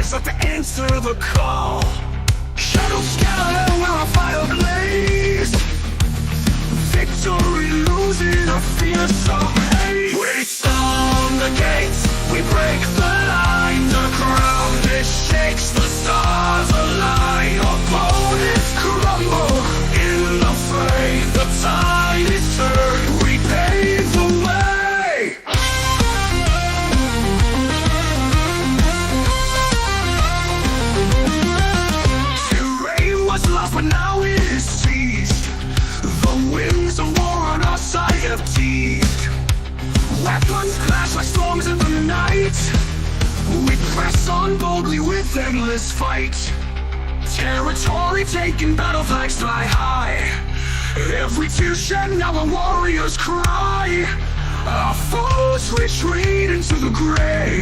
Let the answer the call. Shadows scatter where our fire blaze. Victory losing our fear so hate. We storm the gates, we break the line. The ground it shakes, the stars align. Opponents crumble in the fray. The tide is turned, we pave the way. But now it is seized. The winds of war on our side have teased. Weapons clash like storms in the night. We press on boldly with endless fight. Territory taken, battle flags fly high. Every tear shed, now a warrior's cry. Our foes retreat into the gray.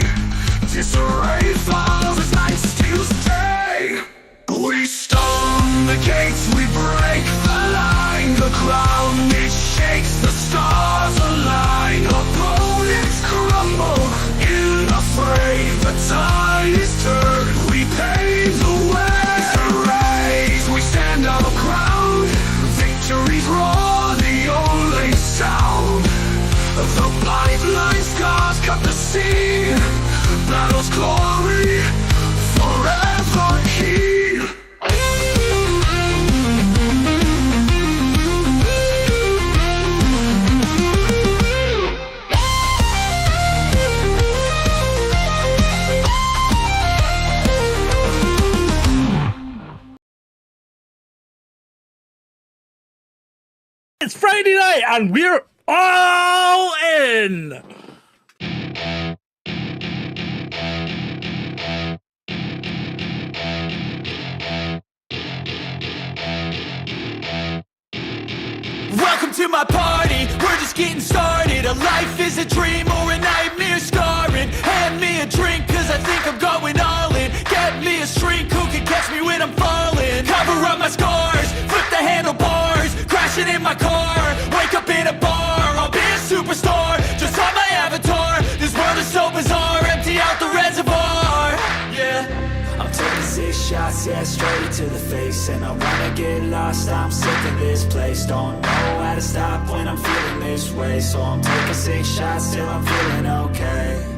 Disarray falls as night steals day. We storm the gates, we break the line. The ground it shakes, the stars align. Opponents crumble in the fray. The tide is turned, we pave the way. Raise, we stand our ground. Victory's roar, the only sound. The blind scars cut the scene. Battle's glory forever keen. It's Friday night and we're all in! Welcome to my party, we're just getting started. A life is a dream or a nightmare scarring. Hand me a drink cause I think I'm going all in. Get me a shrink who can catch me when I'm falling. Cover up my scars, flip the handlebars. Crashing in my car, wake up in a bar. I'll be a superstar, just on my avatar. This world is so bizarre, empty out the reservoir. Yeah, I'm taking 6 shots, yeah, straight to the face. And I wanna get lost, I'm sick of this place. Don't know how to stop when I'm feeling this way. So I'm taking 6 shots till I'm feeling okay.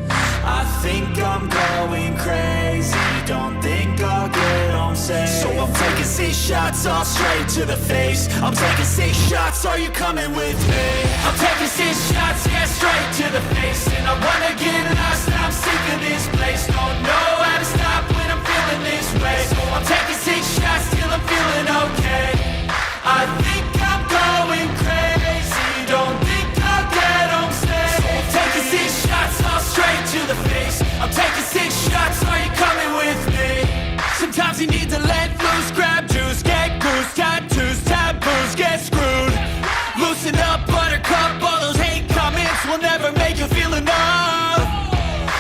I think I'm going crazy, don't think I'll get home safe. So I'm taking 6 shots all straight to the face. I'm taking 6 shots, are you coming with me? I'm taking 6 shots, yeah, straight to the face. And I wanna get lost, I'm sick of this place. Don't know how to stop when I'm feeling this way. So I'm taking 6 shots till I'm feeling okay. I think I'm going crazy, don't think I'll get home safe. So I'm taking 6 shots all straight to the face. I'm taking 6 shots, are you coming with me? Sometimes you need to let loose, grab juice, get goose, tattoos, taboos, get screwed. Loosen up, buttercup, all those hate comments will never make you feel enough.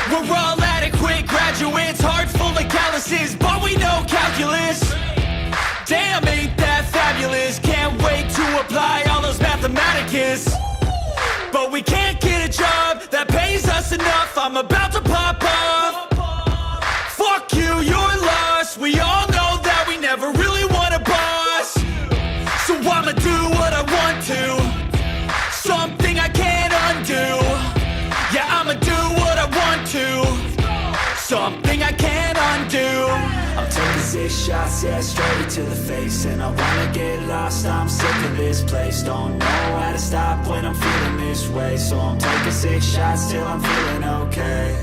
We're all adequate graduates, heart full of calluses, but we know calculus. Damn, ain't that fabulous? Can't wait to apply all those mathematicus. But we can't get a job that pays us enough. I'm about to pop off. Fuck you, you're lost. We all know that we never really want a boss. So I'ma do what I want to, something I can't undo. Yeah, I'ma do what I want to, something I can't undo. I'm taking 6 shots, yeah, straight to the face. And I wanna get lost, I'm sick of this place. Don't know how to stop when I'm feeling this way. So I'm taking 6 shots till I'm feeling okay.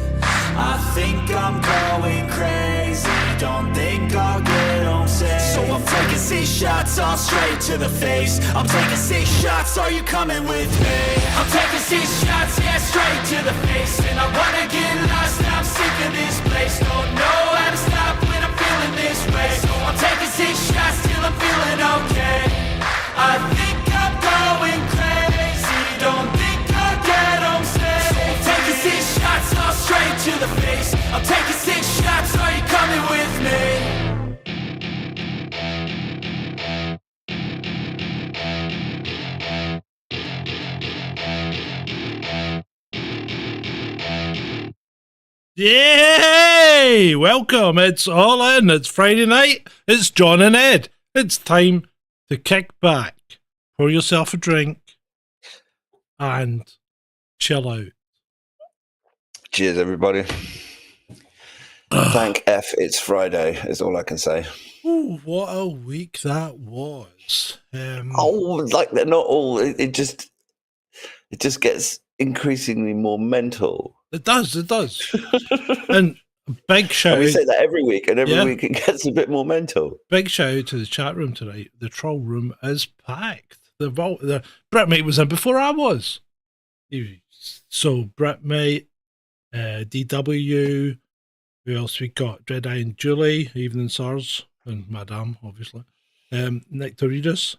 I think I'm going crazy, don't think I'll get home safe. So I'm taking 6 shots all straight to the face. I'm taking 6 shots, are you coming with me? I'm taking 6 shots, yeah, straight to the face. And I wanna get lost, I'm sick of this place. Don't know how to stop when I'm feeling this way. So I'm taking 6 shots till I'm feeling okay. I think I'm going crazy, don't think I'll get home safe. So I'm taking Yay! Welcome. It's all in. It's Friday night. It's John and Ed. It's time to kick back, pour yourself a drink, and chill out. Cheers, everybody. Thank F it's Friday, is all I can say. Ooh, what a week that was. Like they're not all. It just gets increasingly more mental. It does. And a big shout And we out. say that every week, and every week it gets a bit more mental. Big shout out to the chat room tonight. The troll room is packed. The Britmate was in before I was. So Britmate, DW, who else we got? Dreadeye and Julie, Evening Sars, and Madame, obviously. Nectaridus,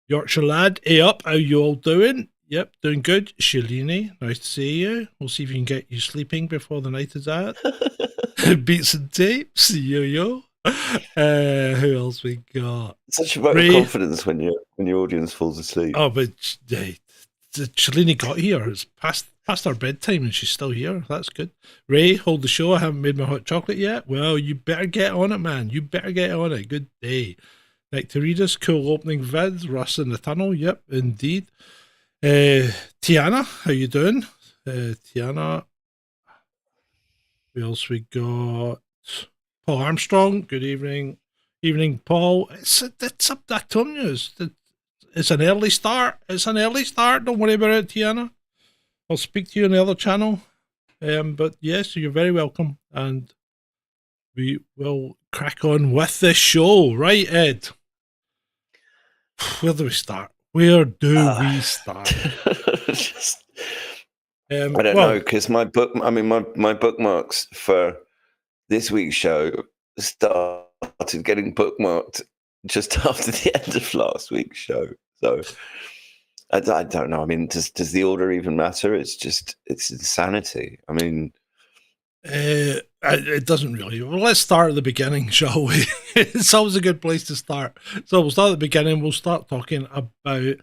Yorkshire Lad, hey up, how you all doing? Yep, doing good. Shalini, nice to see you. We'll see if we can get you sleeping before the night is out. Beats and tapes, yo. Who else we got? Such a vote of confidence when your audience falls asleep. Oh, but Shalini got here. It's past our bedtime and she's still here. That's good. Ray, hold the show. I haven't made my hot chocolate yet. Well, you better get on it, man. You better get on it. Good day. Nectaridus, cool opening vids. Russ in the tunnel. Yep, indeed. Tiana, how you doing? Tiana. Who else we got? Paul Armstrong. Good evening. Evening, Paul. It's up that on you. It's an early start. Don't worry about it, Tiana. I'll speak to you on the other channel. But yes, you're very welcome. And we will crack on with the show. Right, Ed? Where do we start? I don't know, because my bookmarks for this week's show started getting bookmarked just after the end of last week's show. So I don't know. I mean, does the order even matter? It's insanity. I mean, it doesn't really. Well, let's start at the beginning, shall we? It's always a good place to start. So we'll start at the beginning. We'll start talking about,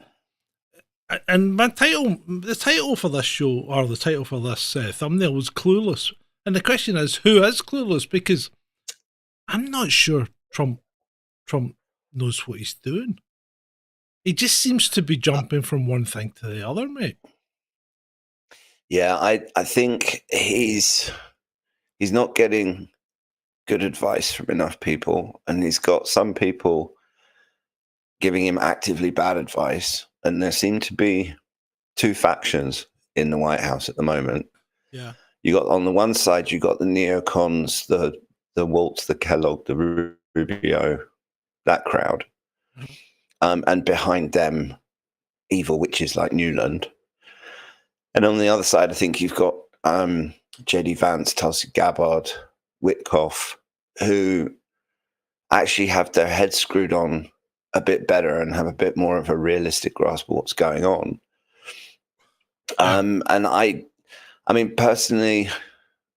and the title for this show, or the title for this thumbnail, was Clueless. And the question is, who is clueless? Because I'm not sure Trump knows what he's doing. He just seems to be jumping from one thing to the other, mate. Yeah, I think he's not getting good advice from enough people, and he's got some people giving him actively bad advice, and there seem to be two factions in the White House at the moment. Yeah. You got on the one side, you got the neocons, the Waltz, the Kellogg, the Rubio, that crowd. Mm-hmm. And behind them, evil witches like Newland. And on the other side, I think you've got J.D. Vance, Tulsi Gabbard, Witkoff, who actually have their heads screwed on a bit better and have a bit more of a realistic grasp of what's going on. And I mean, personally,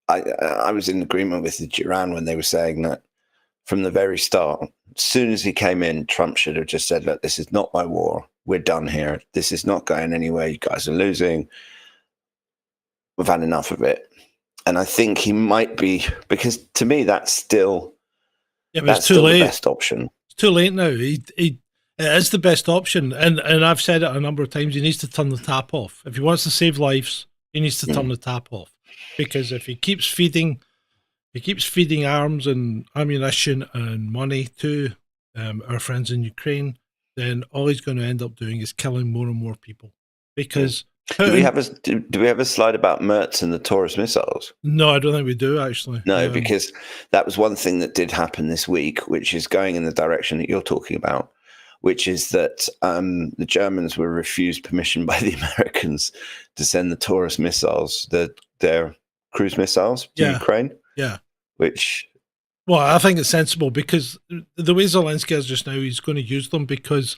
I was in agreement with the Duran when they were saying that from the very start, as soon as he came in, Trump should have just said, look, this is not my war. We're done here. This is not going anywhere. You guys are losing. We've had enough of it. And I think he might be, because to me, that's still, it's too late. The best option. It's too late now. It is the best option. And I've said it a number of times. He needs to turn the tap off. If he wants to save lives, he needs to turn the tap off. Because if he keeps feeding arms and ammunition and money to our friends in Ukraine, then all he's going to end up doing is killing more and more people. Because do we have a slide about Mertz and the Taurus missiles? No, I don't think we do, actually. No, because that was one thing that did happen this week, which is going in the direction that you're talking about, which is that the Germans were refused permission by the Americans to send the Taurus missiles, their cruise missiles, to Ukraine. Yeah. Well, I think it's sensible because the way Zelensky is just now, he's going to use them because,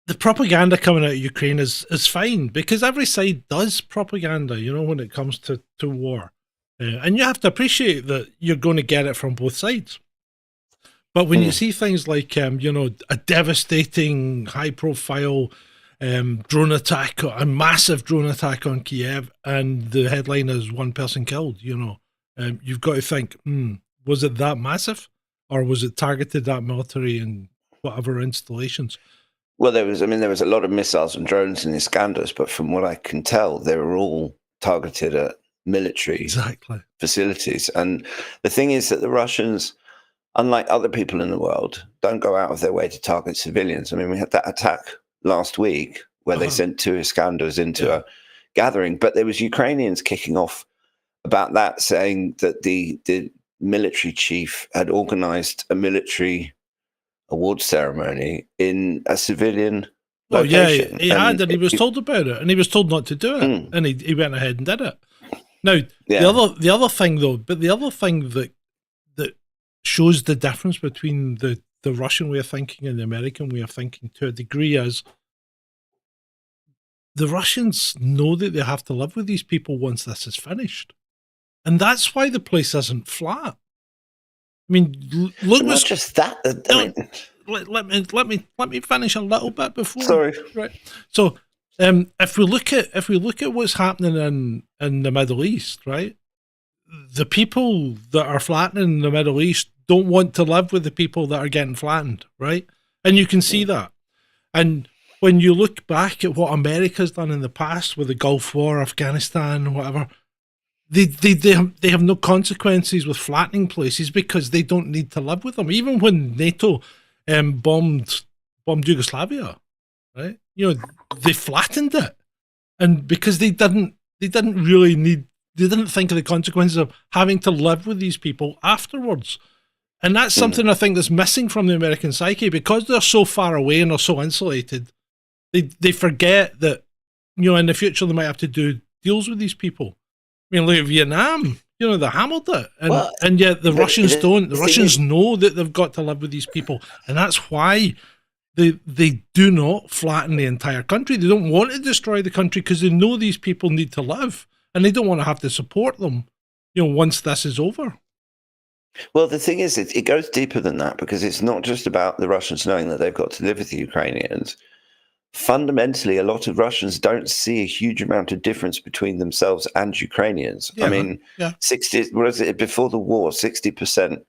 the propaganda coming out of Ukraine is fine because every side does propaganda, when it comes to war. And you have to appreciate that you're going to get it from both sides. But when you see things like, a devastating, high-profile drone attack, a massive drone attack on Kyiv, and the headline is 1 person killed. You've got to think, was it that massive, or was it targeted at military and whatever installations? Well, there was a lot of missiles and drones in Iskanders, but from what I can tell, they were all targeted at military facilities. And the thing is that the Russians, unlike other people in the world, don't go out of their way to target civilians. I mean, we had that attack last week where they sent 2 Iskanders into a gathering, but there was Ukrainians kicking off about that, saying that the military chief had organized a military award ceremony in a civilian location. He had, and he was told about it, and he was told not to do it, and he went ahead and did it. Now, the other thing that shows the difference between the Russian way of thinking and the American way of thinking to a degree is the Russians know that they have to live with these people once this is finished, and that's why the place isn't flat. I mean, look, not just that. Let me finish a little bit before. Sorry. Right. So, if we look at what's happening in the Middle East, right? The people that are flattening the Middle East don't want to live with the people that are getting flattened, right? And you can see that. And when you look back at what America's done in the past with the Gulf War, Afghanistan, whatever, they have no consequences with flattening places because they don't need to live with them. Even when NATO bombed Yugoslavia, right? They flattened it, and because they didn't think of the consequences of having to live with these people afterwards. And that's something I think that's missing from the American psyche, because they're so far away and they're so insulated. They forget that, in the future they might have to do deals with these people. I mean, look at Vietnam, they hammered it. And yet the Russians don't. The Russians know that they've got to live with these people. And that's why they do not flatten the entire country. They don't want to destroy the country because they know these people need to live. And they don't want to have to support them, once this is over. Well, the thing is, it goes deeper than that, because it's not just about the Russians knowing that they've got to live with the Ukrainians. Fundamentally, a lot of Russians don't see a huge amount of difference between themselves and Ukrainians. I mean, 60, what is it, before the war, 60%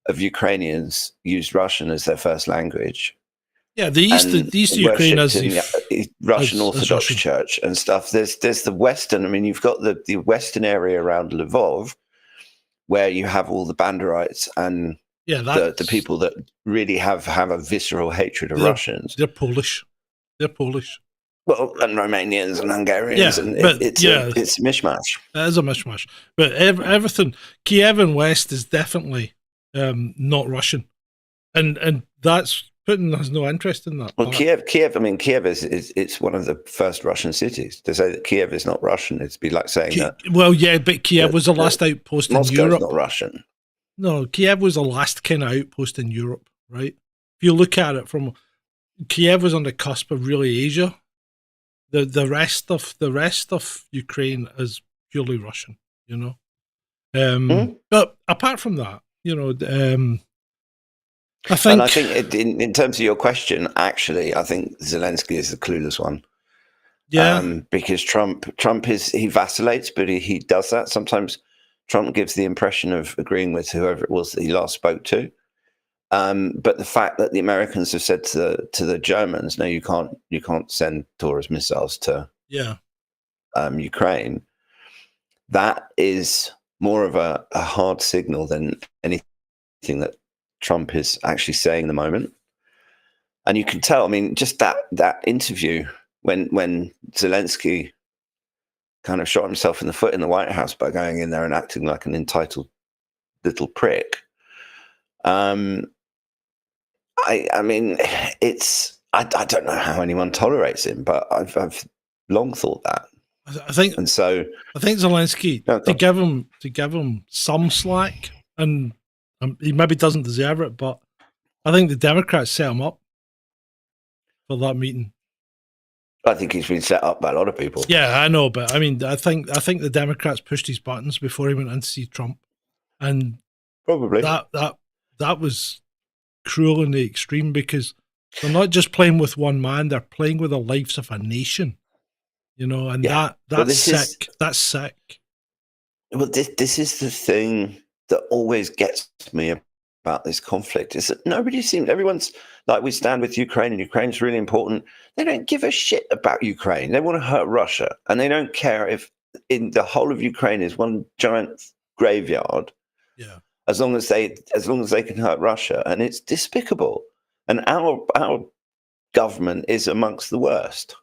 of Ukrainians used Russian as their first language. Yeah, the East Ukraine as Russian Orthodox Church and stuff. There's the Western. I mean, you've got the Western area around Lvov, where you have all the Banderites and the people that really have a visceral hatred of Russians. They're Polish. Well, and Romanians and Hungarians, and it's a mishmash. It is a mishmash. But everything, Kiev and West is definitely not Russian, and that's. Putin has no interest in that. Well, Kiev is it's one of the first Russian cities. To say that Kiev is not Russian, it'd be like saying that. Well, yeah, but Kiev was the last outpost in Europe. Moscow's not Russian. No, Kiev was the last kind of outpost in Europe, right? If you look at it from, Kiev was on the cusp of really Asia. The rest of Ukraine is purely Russian, But apart from that, I think in terms of your question, actually, I think Zelensky is the clueless one. Yeah, because Trump he vacillates, but he does that. Sometimes Trump gives the impression of agreeing with whoever it was that he last spoke to. But the fact that the Americans have said to the Germans, no, you can't send Taurus missiles to Ukraine, that is more of a hard signal than anything that Trump is actually saying in the moment. And you can tell, I mean, just that interview when Zelensky kind of shot himself in the foot in the White House by going in there and acting like an entitled little prick. I mean, I don't know how anyone tolerates him, but I've long thought that. I think Zelensky, to give him some slack, and he maybe doesn't deserve it, but I think the Democrats set him up for that meeting. I think he's been set up by a lot of people. Yeah, I know, but I mean, I think the Democrats pushed his buttons before he went in to see Trump, and probably that was cruel in the extreme, because They're not just playing with one man; they're playing with the lives of a nation. You know, and that's sick. That's sick. Well, this is the thing that always gets me about this conflict, is that everyone's like, we stand with Ukraine and Ukraine's really important. They don't give a shit about Ukraine. They want to hurt Russia, and they don't care if in the whole of Ukraine is one giant graveyard. Yeah. As long as they can hurt Russia, and it's despicable. And our government is amongst the worst.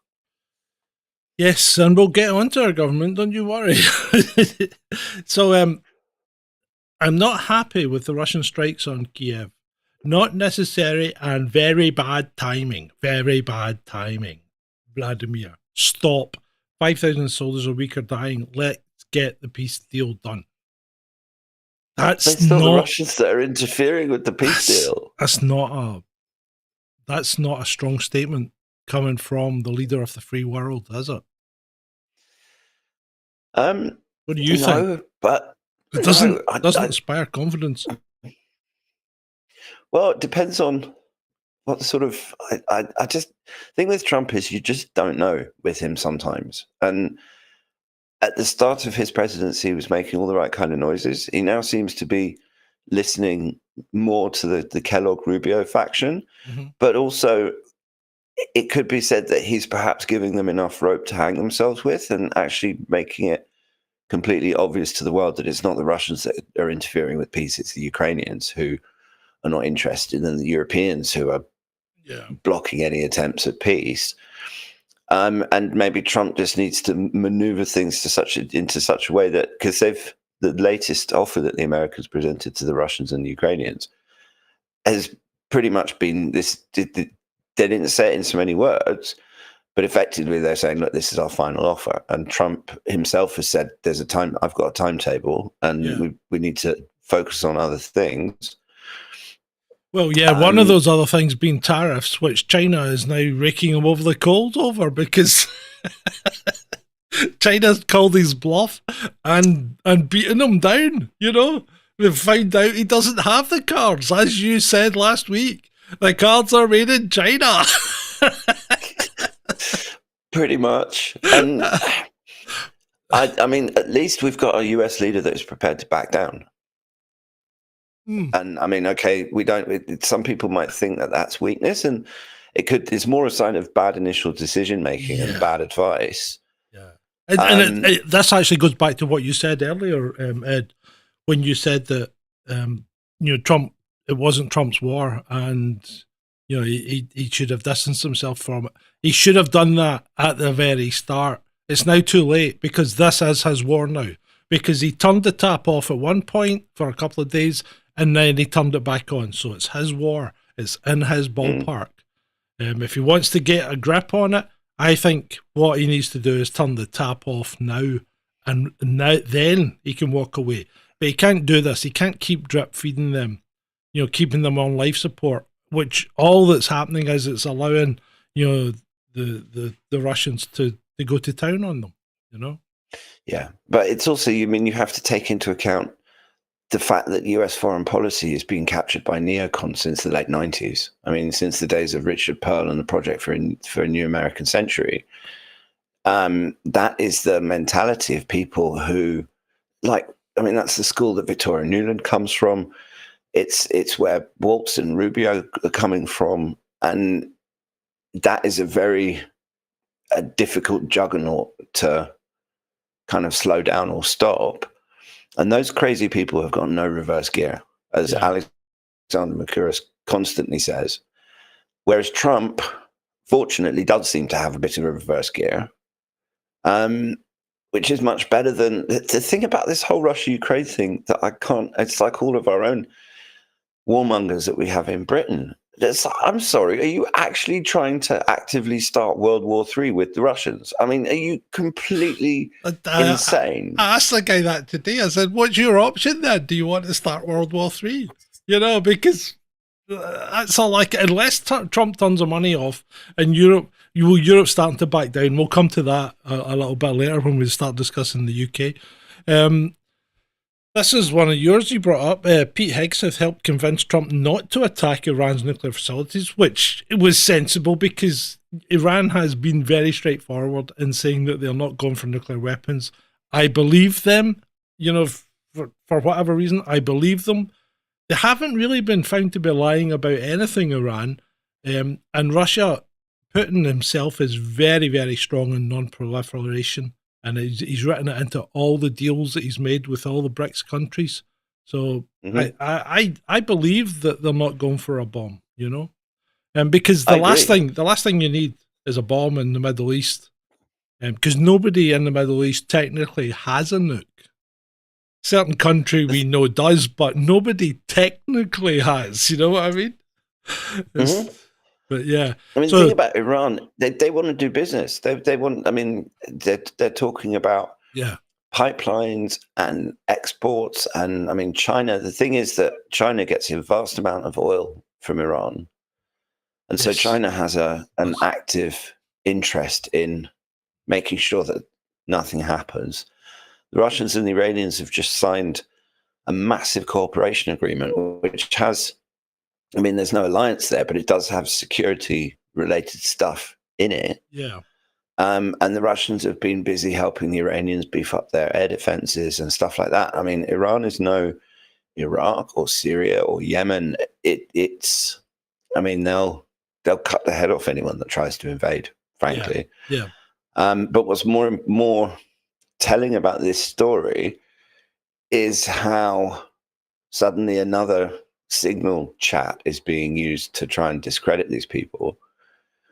Yes, and we'll get onto our government, don't you worry. So I'm not happy with the Russian strikes on Kyiv. Not necessary and very bad timing. Very bad timing. Vladimir, stop. 5,000 soldiers a week are dying. Let's get the peace deal done. It's not the Russians that are interfering with the peace deal. That's not a strong statement coming from the leader of the free world, is it? What do you think? But it doesn't inspire confidence. Well, it depends on what sort of. I just think with Trump is you just don't know with him sometimes. And at the start of his presidency, he was making all the right kind of noises. He now seems to be listening more to the Kellogg-Rubio faction, but also it could be said that he's perhaps giving them enough rope to hang themselves with, and actually making it completely obvious to the world that it's not the Russians that are interfering with peace, it's the Ukrainians who are not interested, and the Europeans who are blocking any attempts at peace. And maybe Trump just needs to maneuver things into such a way that, because the latest offer that the Americans presented to the Russians and the Ukrainians has pretty much been this. They didn't say it in so many words, but effectively they're saying, look, this is our final offer. And Trump himself has said, I've got a timetable, and we need to focus on other things. Well, yeah, one of those other things being tariffs, which China is now raking him over the coals over, because China's called his bluff and beaten him down, you know? They've found out he doesn't have the cards, as you said last week. The cards are made in China. Pretty much. And I mean, at least we've got a US leader that is prepared to back down. And I mean, okay, some people might think that that's weakness, and it's more a sign of bad initial decision making and bad advice. Yeah. And this actually goes back to what you said earlier, Ed, when you said that, Trump, it wasn't Trump's war, and, he should have distanced himself from it. He should have done that at the very start. It's now too late, because this is his war now, because he turned the tap off at one point for a couple of days, and then he turned it back on. So it's his war. It's in his ballpark. If he wants to get a grip on it, I think what he needs to do is turn the tap off now, and then he can walk away. But he can't do this. He can't keep drip feeding them, keeping them on life support, which all that's happening is it's allowing, the Russians to go to town on them, Yeah, but it's also, you have to take into account the fact that US foreign policy is being captured by neocons since the late 90s. I mean, since the days of Richard Pearl and the Project for a New American Century. That is the mentality of people who, that's the school that Victoria Nuland comes from. It's where Waltz and Rubio are coming from. And that is a very difficult juggernaut to kind of slow down or stop. And those crazy people have got no reverse gear, as Alexander Makuras constantly says. Whereas Trump, fortunately, does seem to have a bit of a reverse gear, which is much better than the thing about this whole Russia-Ukraine thing that I can't. It's like all of our own warmongers that we have in Britain. I'm sorry, are you actually trying to actively start World War III with the Russians? I mean, are you completely insane? I asked the guy that today. I said, what's your option then? Do you want to start World War III? Because that's all unless Trump turns the money off and Europe's starting to back down. We'll come to that a little bit later when we start discussing the UK. This is one of yours you brought up. Pete Hegseth helped convince Trump not to attack Iran's nuclear facilities, which was sensible because Iran has been very straightforward in saying that they're not going for nuclear weapons. I believe them, for whatever reason, I believe them. They haven't really been found to be lying about anything, Iran. And Russia, Putin himself is very, very strong in non-proliferation. And he's written it into all the deals that he's made with all the BRICS countries. So I believe that they're not going for a bomb, and because the last thing you need is a bomb in the Middle East, because nobody in the Middle East technically has a nuke. Certain country we know does, but nobody technically has. You know what I mean? But yeah, I mean, the thing about Iran, they want to do business. They want. I mean, they're talking about pipelines and exports, and I mean, China. The thing is that China gets a vast amount of oil from Iran, and so China has an active interest in making sure that nothing happens. The Russians and the Iranians have just signed a massive cooperation agreement, which has. I mean, there's no alliance there, but it does have security-related stuff in it. Yeah. And the Russians have been busy helping the Iranians beef up their air defenses and stuff like that. I mean, Iran is no Iraq or Syria or Yemen. It's. I mean, they'll cut the head off anyone that tries to invade. Frankly. Yeah. But what's more telling about this story is how suddenly another Signal chat is being used to try and discredit these people,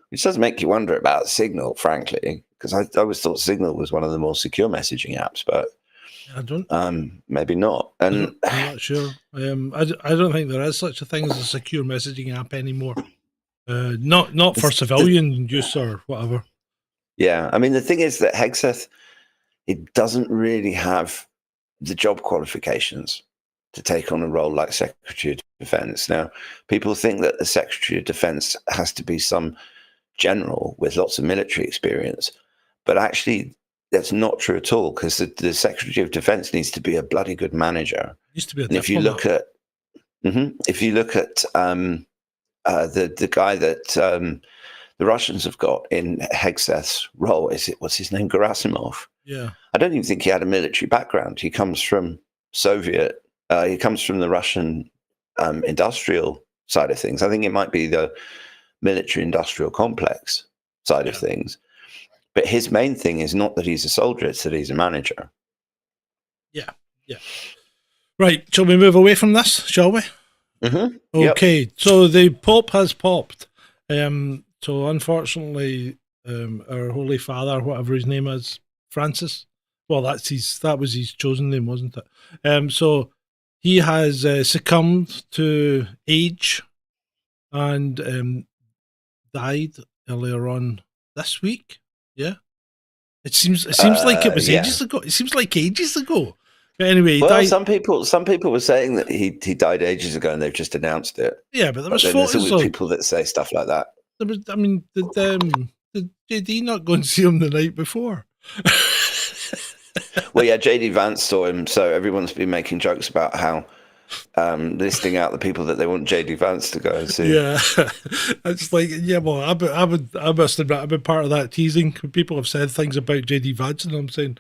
which does make you wonder about Signal, frankly, because I always thought Signal was one of the more secure messaging apps, but I don't. Maybe not. And I'm not sure. I don't think there is such a thing as a secure messaging app anymore. Not for civilian use or whatever. Yeah, I mean, the thing is that Hegseth, it doesn't really have the job qualifications to take on a role like Secretary of Defense. Now, people think that the Secretary of Defense has to be some general with lots of military experience, but actually that's not true at all, because the Secretary of Defense needs to be a bloody good manager. Used to be a and if you look at the guy that the Russians have got in Hegseth's role, what's his name, Gerasimov? Yeah, I don't even think he had a military background. He comes from he comes from the Russian industrial side of things. I think it might be the military industrial complex side of things. But his main thing is not that he's a soldier, it's that he's a manager. Yeah. Right, shall we move away from this, shall we? Mm-hmm. Okay, so the Pope has popped. So unfortunately, our Holy Father, whatever his name is, Francis, well, that was his chosen name, wasn't it? So he has succumbed to age and died earlier on this week. Yeah, it seems like it was ages ago. It seems like ages ago. But anyway, some people were saying that he died ages ago, and they've just announced it. Yeah, but there was photos of people that say stuff like that. There was, I mean, did JD not go and see him the night before? Well, yeah, JD Vance saw him, so everyone's been making jokes about how listing out the people that they want JD Vance to go and see. Yeah, it's like, yeah, well, I must admit, I've been part of that teasing. People have said things about JD Vance, and I'm saying,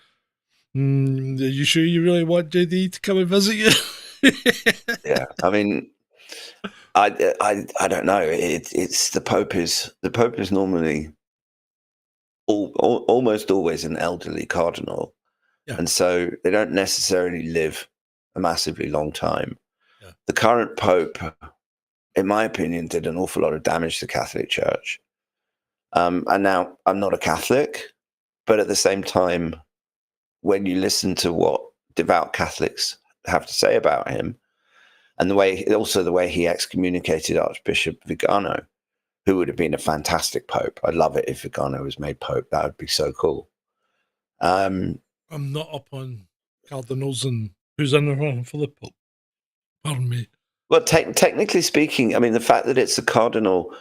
are you sure you really want JD to come and visit you? Yeah, I mean, I don't know. It's the Pope is normally almost always an elderly cardinal. Yeah. And so they don't necessarily live a massively long time. Yeah. The current Pope, in my opinion, did an awful lot of damage to the Catholic Church. And now I'm not a Catholic, but at the same time, when you listen to what devout Catholics have to say about him, and the way he excommunicated Archbishop Vigano, who would have been a fantastic Pope. I'd love it if Vigano was made Pope. That would be so cool. I'm not up on cardinals and who's in the run for the Pope. Pardon me. Well, technically speaking, I mean, the fact that it's a cardinal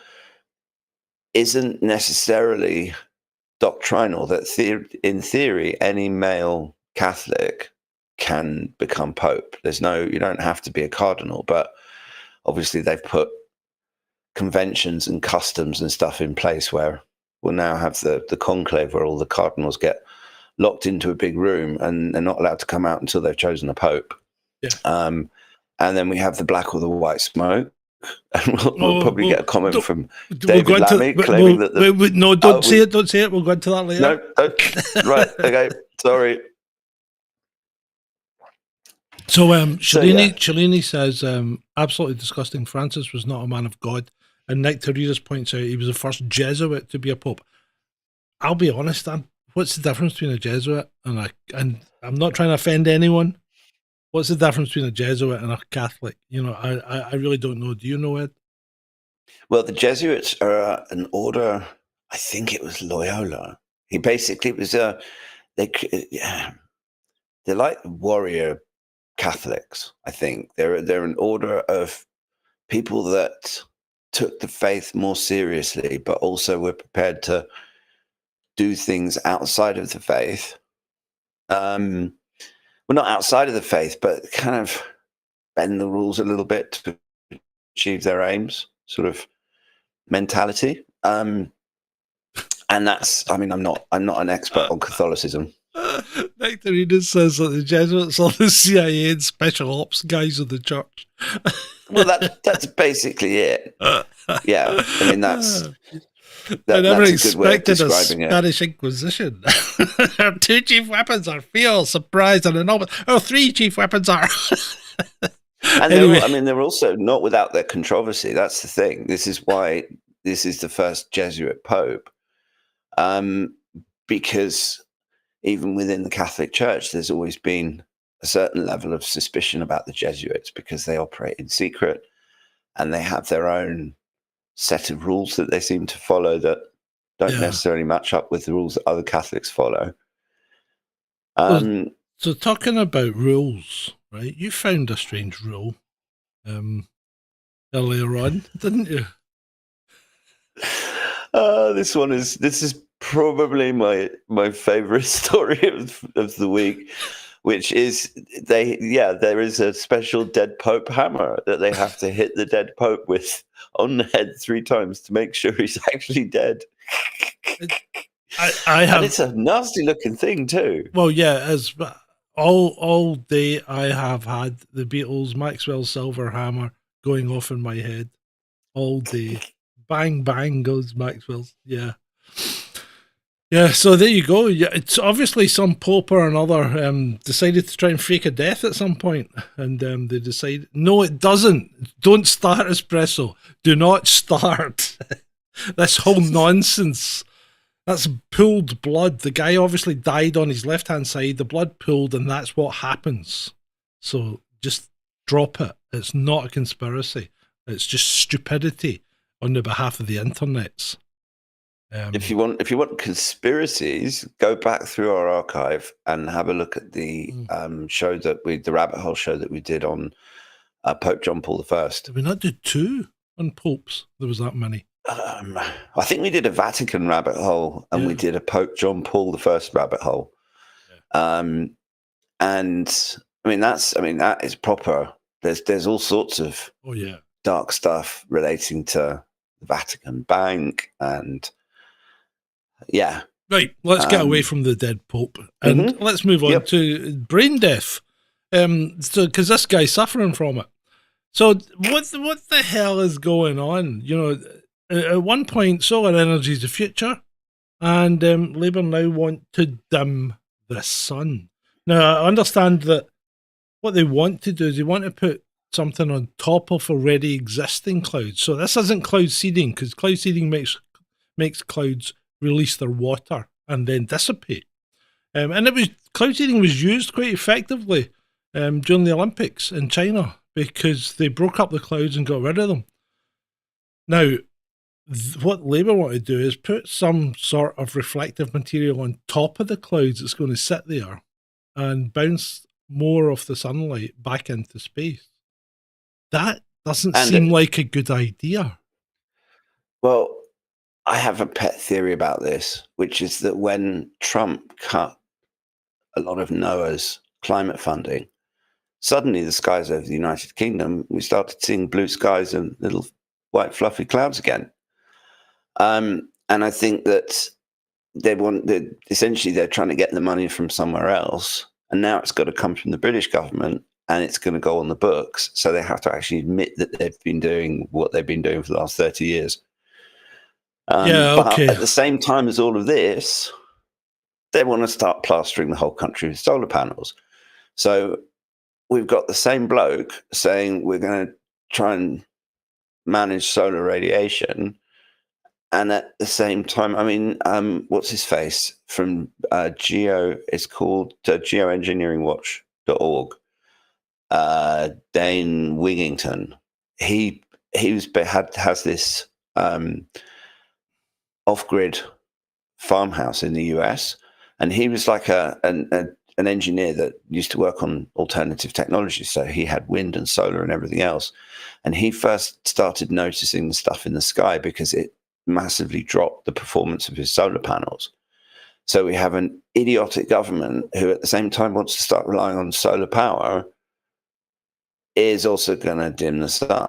isn't necessarily doctrinal. That in theory, any male Catholic can become pope. You don't have to be a cardinal, but obviously they've put conventions and customs and stuff in place where we'll now have the conclave where all the cardinals get locked into a big room and they're not allowed to come out until they've chosen a pope. Yeah. And then we have the black or the white smoke. And we'll probably get a comment from David Lammy claiming that... No, don't say it. Don't say it. We'll go into that later. No, right. Okay. Sorry. So Cellini says, absolutely disgusting. Francis was not a man of God. And Nick Teredas points out he was the first Jesuit to be a pope. I'll be honest, what's the difference between a Jesuit and I'm not trying to offend anyone. What's the difference between a Jesuit and a Catholic? I really don't know. Do you know, Ed? Well, the Jesuits are an order. I think it was Loyola. He basically was they're like warrior Catholics. I think they're an order of people that took the faith more seriously, but also were prepared to do things outside of the faith. Well, not outside of the faith, but kind of bend the rules a little bit to achieve their aims, sort of mentality. And that's, I'm not an expert on Catholicism. Nick Teredas says that the Jesuits are the CIA and special ops guys of the church. Well, that's basically it. Yeah, I mean that's I never that's a good way of expected a describing it. Spanish Inquisition. Our 2 chief weapons are fear, surprise, and enormous. Our 3 chief weapons are. And Anyway. they're also not without their controversy. That's the thing. This is why this is the first Jesuit pope, because even within the Catholic Church, there's always been a certain level of suspicion about the Jesuits because they operate in secret and they have their own set of rules that they seem to follow that don't necessarily match up with the rules that other Catholics follow. So talking about rules, right? You found a strange rule earlier on, didn't you? This is probably my favorite story of the week, which is there is a special dead Pope hammer that they have to hit the dead Pope with on the head 3 times to make sure he's actually dead. I have, and it's a nasty looking thing too. Well, yeah, as all day I have had the Beatles' Maxwell Silver hammer going off in my head all day. Bang bang goes Maxwell's. Yeah. So there you go. Yeah, it's obviously some pope or another decided to try and fake a death at some point, and they decide, no, it doesn't. Don't start, Espresso. Do not start this whole nonsense. That's pooled blood. The guy obviously died on his left-hand side. The blood pooled, and that's what happens. So just drop it. It's not a conspiracy. It's just stupidity on the behalf of the internets. If you want conspiracies, go back through our archive and have a look at the show the rabbit hole show that we did on Pope John Paul I. Did we not do 2 on popes? There was that many. I think we did a Vatican rabbit hole and we did a Pope John Paul I rabbit hole. Yeah. And that is proper. There's all sorts of dark stuff relating to the Vatican Bank and Right, let's get away from the dead Pope and let's move on to brain death. So because this guy's suffering from it. So what the hell is going on? At one point, solar energy is the future, and Labour now want to dim the sun. Now, I understand that what they want to do is they want to put something on top of already existing clouds. So this isn't cloud seeding, because cloud seeding makes clouds release their water and then dissipate. And cloud seeding was used quite effectively during the Olympics in China because they broke up the clouds and got rid of them. Now, what Labour want to do is put some sort of reflective material on top of the clouds that's going to sit there and bounce more of the sunlight back into space. That doesn't seem like a good idea. Well, I have a pet theory about this, which is that when Trump cut a lot of NOAA's climate funding, suddenly the skies over the United Kingdom, we started seeing blue skies and little white fluffy clouds again. And I think that essentially they're trying to get the money from somewhere else, and now it's got to come from the British government, and it's going to go on the books. So they have to actually admit that they've been doing what they've been doing for the last 30 years. But at the same time as all of this, they want to start plastering the whole country with solar panels. So we've got the same bloke saying we're going to try and manage solar radiation. And at the same time, I mean, what's his face from it's called geoengineeringwatch.org. Dane Wigington. He has this off-grid farmhouse in the US, and he was like an engineer that used to work on alternative technology. So he had wind and solar and everything else. And he first started noticing the stuff in the sky because it massively dropped the performance of his solar panels. So we have an idiotic government who at the same time wants to start relying on solar power, is also going to dim the sun.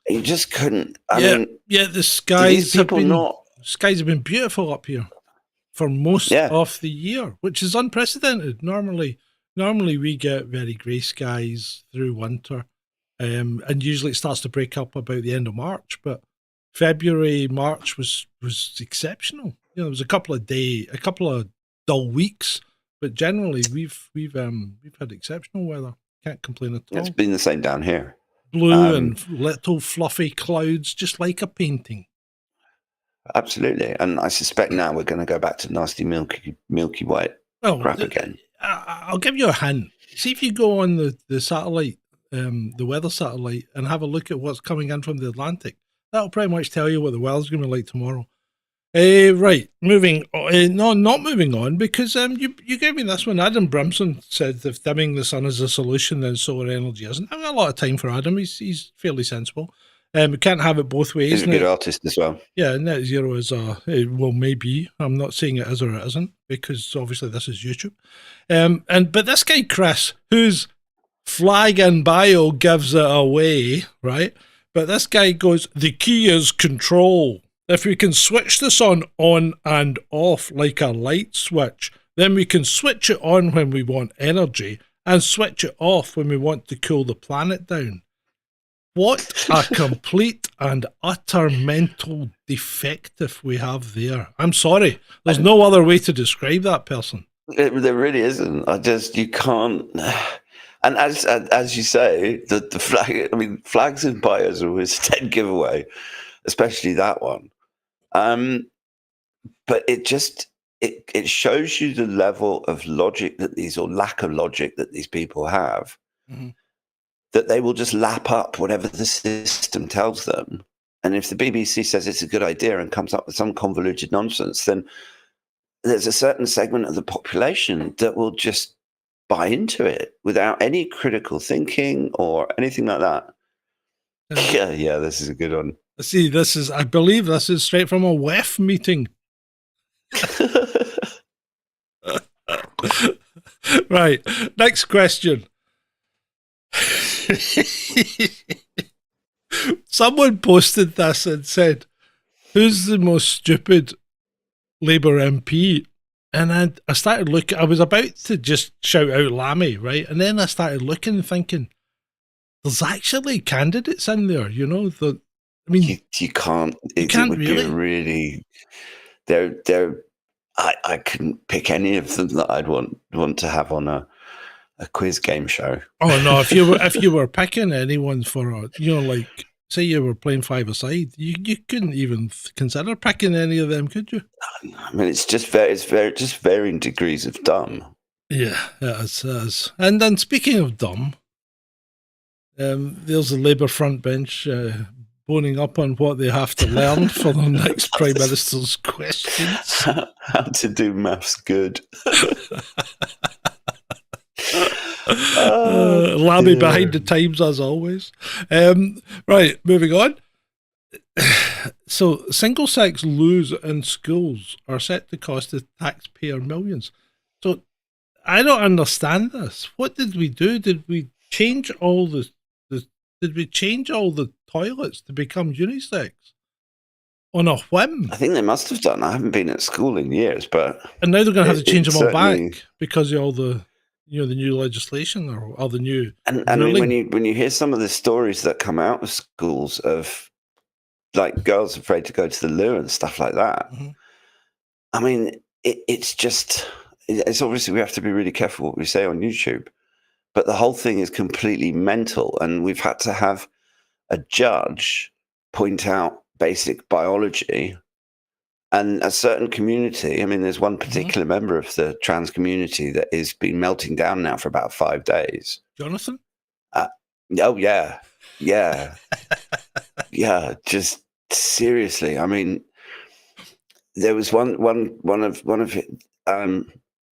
You just couldn't. I mean, the skies have been beautiful up here for most of the year, which is unprecedented. Normally we get very grey skies through winter, and usually it starts to break up about the end of March. But February, March was exceptional. You know, there was a couple of dull weeks, but generally we've had exceptional weather. Can't complain at all. It's been the same down here. Blue and little fluffy clouds, just like a painting. Absolutely. And I suspect now we're going to go back to nasty milky white crap again. I'll give you a hint. See if you go on the satellite, the weather satellite, and have a look at what's coming in from the Atlantic. That'll pretty much tell you what the weather's going to be like tomorrow. Right, moving on. No, not moving on, because you gave me this one. Adam Brimson said if dimming the sun is a solution, then solar energy isn't. I've got a lot of time for Adam. He's fairly sensible. We can't have it both ways. He's a good artist as well. Yeah, net zero is well, maybe. I'm not saying it is or it isn't, because obviously this is YouTube. But this guy Chris, whose flag in bio gives it away, right? But this guy goes, the key is control. If we can switch the sun on and off like a light switch, then we can switch it on when we want energy and switch it off when we want to cool the planet down. What a complete and utter mental defective we have there. I'm sorry. There's no other way to describe that person. There really isn't. You can't. And as you say, the flag, I mean, flags and bios are always a dead giveaway, especially that one. But it shows you the level of logic or lack of logic that these people have, that they will just lap up whatever the system tells them. And if the BBC says it's a good idea and comes up with some convoluted nonsense, then there's a certain segment of the population that will just buy into it without any critical thinking or anything like that. Yeah, this is a good one. See, I believe this is straight from a WEF meeting. Right, next question. Someone posted this and said, who's the most stupid Labour MP? And I started looking, I was about to just shout out Lammy, right? And then I started looking and thinking, there's actually candidates in there, you know, I mean, you can't. It would really. I couldn't pick any of them that I'd want to have on a quiz game show. Oh no! If you were picking anyone for like say you were playing five-a-side, you couldn't even consider picking any of them, could you? I mean, it's just varying degrees of dumb. Yeah, it is. And then speaking of dumb, there's the Labour front bench. Boning up on what they have to learn for the next Prime Minister's questions. How to do maths good. Lammy behind the times as always. Right, moving on. So, single-sex loos in schools are set to cost the taxpayer millions. So, I don't understand this. What did we do? Did we change all the did we change all the toilets to become unisex on a whim? I think they must have done. I haven't been at school in years, but And now they're going to have to change them all certainly- back because of all the the new legislation or all the new. And I mean, ruling. when you hear some of the stories that come out of schools of like girls afraid to go to the loo and stuff like that, Mhm. I mean, it's obviously we have to be really careful what we say on YouTube, but the whole thing is completely mental, and we've had to have a judge point out basic biology. And a certain community, I mean, there's one particular member of the trans community that has been melting down now for about 5 days. Jonathan? Oh yeah, yeah, yeah. Just seriously, I mean, there was one of her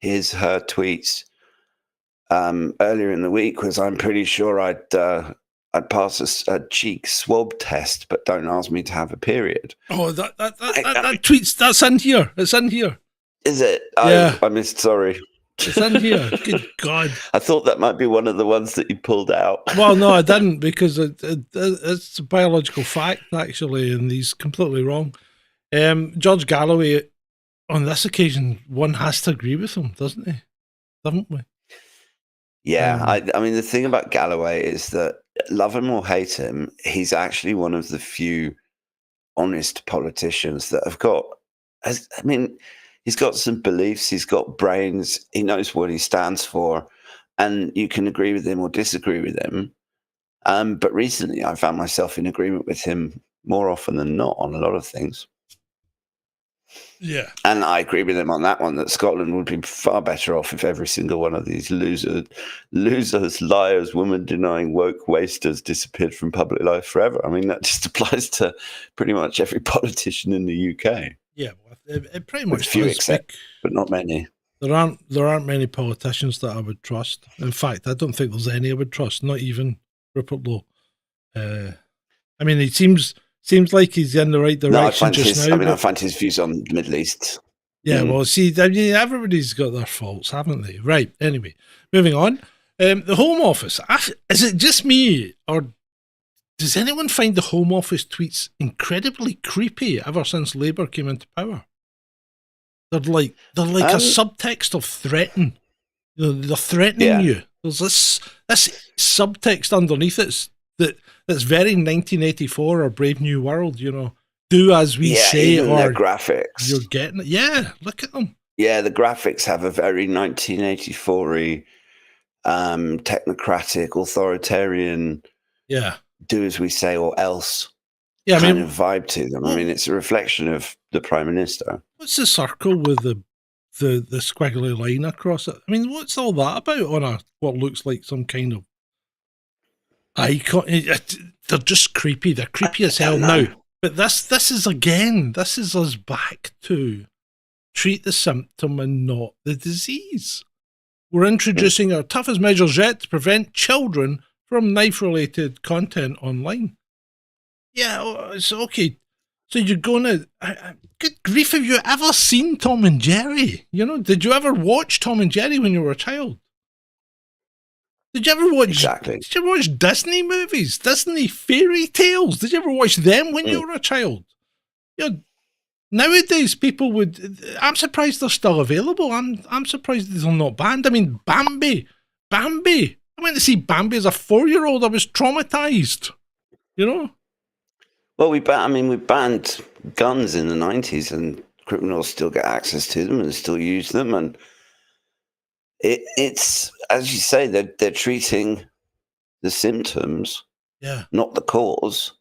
tweets earlier in the week was, "I'm pretty sure I'd pass a cheek swab test, but don't ask me to have a period." Oh, that tweets, that's in here. It's in here. Is it? Yeah. I missed. Sorry. It's in here. Good God. I thought that might be one of the ones that you pulled out. Well, no, I didn't, because it's a biological fact, actually, and he's completely wrong. George Galloway, on this occasion, one has to agree with him, doesn't he? Haven't we? Yeah, I mean, the thing about Galloway is that, love him or hate him, he's actually one of the few honest politicians that have got, I mean, he's got some beliefs, he's got brains, he knows what he stands for, and you can agree with him or disagree with him. But recently I found myself in agreement with him more often than not on a lot of things. Yeah. And I agree with him on that one, that Scotland would be far better off if every single one of these losers, liars, woman-denying woke wasters disappeared from public life forever. I mean, that just applies to pretty much every politician in the UK. Yeah, well, it pretty much With few does. except, but not many. There aren't many politicians that I would trust. In fact, I don't think there's any I would trust, not even Rupert Lowe. I mean, he seems like he's in the right direction now. I find his views on the Middle East. Yeah, well, see, I mean, everybody's got their faults, haven't they? Right. Anyway, moving on. The Home Office. Is it just me, or does anyone find the Home Office tweets incredibly creepy ever since Labour came into power? They're like a subtext of threaten. They're threatening you. There's this subtext underneath it that's very 1984 or Brave New World. Do as we say, even or their graphics. You're getting it. Yeah, look at them. Yeah, the graphics have a very 1984-y, technocratic, authoritarian. Yeah. Do as we say or else. Yeah, kind of vibe to them. I mean, it's a reflection of the Prime Minister. What's the circle with the squiggly line across it? I mean, what's all that about on what looks like some kind of icon? They're just creepy. They're creepy as hell now. But this is us back to treat the symptom and not the disease. We're introducing our toughest measures yet to prevent children from knife-related content online. Yeah, it's okay. So you're going to... good grief, have you ever seen Tom and Jerry? Did you ever watch Tom and Jerry when you were a child? Did you ever watch... Exactly. Did you ever watch Disney movies? Disney fairy tales? Did you ever watch them when you were a child? Nowadays, people would... I'm surprised they're still available. I'm surprised they're not banned. I mean, Bambi. I went to see Bambi as a 4-year-old. I was traumatized. Well, we banned guns in the 90s, and criminals still get access to them and still use them. And it's, as you say, they're treating the symptoms, not the cause.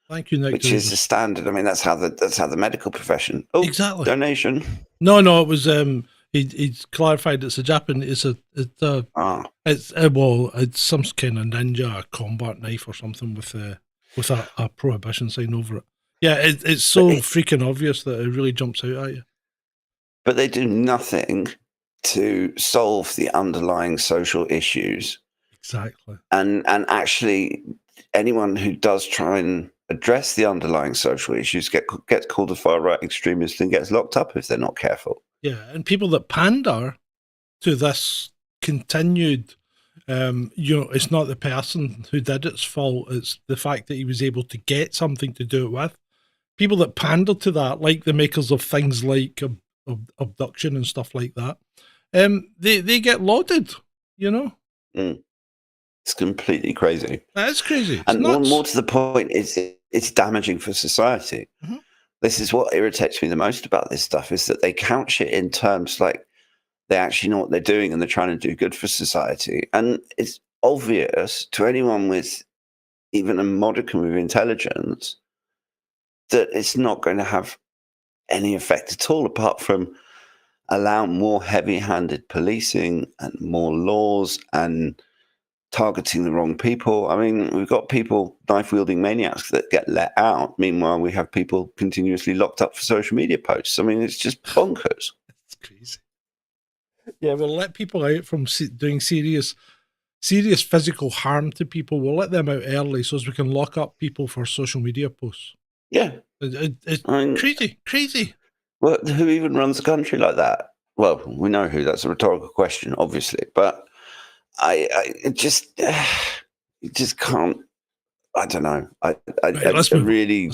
Thank you, Nick. Which is the standard. I mean, that's how the medical profession. Oh, exactly. Donation. No, it was. He's clarified it's a Japanese. It's some kind of ninja combat knife or something with a prohibition sign over it. Yeah, it's so freaking obvious that it really jumps out at you. But they do nothing to solve the underlying social issues. Exactly. And actually, anyone who does try and address the underlying social issues gets called a far-right extremist and gets locked up if they're not careful. Yeah, and people that pander to this continued, it's not the person who did it's fault, it's the fact that he was able to get something to do it with. People that pander to that, like the makers of things like abduction and stuff like that, they get lauded, It's completely crazy. That is crazy. It's and nuts. more to the point, it's damaging for society. Mm-hmm. This is what irritates me the most about this stuff, is that they couch it in terms like they actually know what they're doing and they're trying to do good for society. And it's obvious to anyone with even a modicum of intelligence that it's not going to have any effect at all, apart from allow more heavy-handed policing and more laws and targeting the wrong people. I mean, we've got people, knife-wielding maniacs, that get let out. Meanwhile, we have people continuously locked up for social media posts. I mean, it's just bonkers. It's crazy. Yeah, we'll let people out from doing serious physical harm to people. We'll let them out early so as we can lock up people for social media posts. Yeah. It's crazy. Well, who even runs a country like that? Well, we know who. That's a rhetorical question, obviously. But I just can't. I don't know. I really,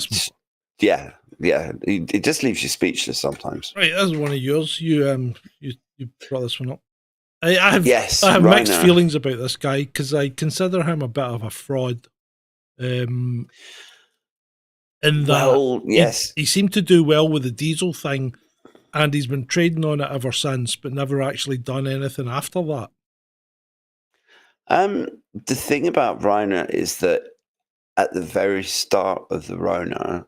yeah. It just leaves you speechless sometimes. Right, that's one of yours. You brought this one up. I have right mixed now. feelings about this guy because I consider him a bit of a fraud. In that, yes, he seemed to do well with the diesel thing, and he's been trading on it ever since, but never actually done anything after that. The thing about Reiner is that at the very start of the Rona,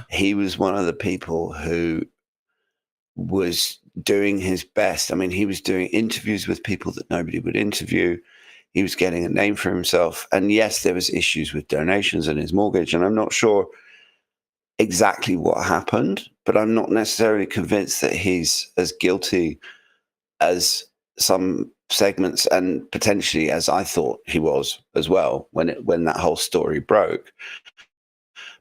he was one of the people who was doing his best. I mean, he was doing interviews with people that nobody would interview. He was getting a name for himself. And yes, there was issues with donations and his mortgage, and I'm not sure exactly what happened, but I'm not necessarily convinced that he's as guilty as some segments and potentially as I thought he was as well when that whole story broke.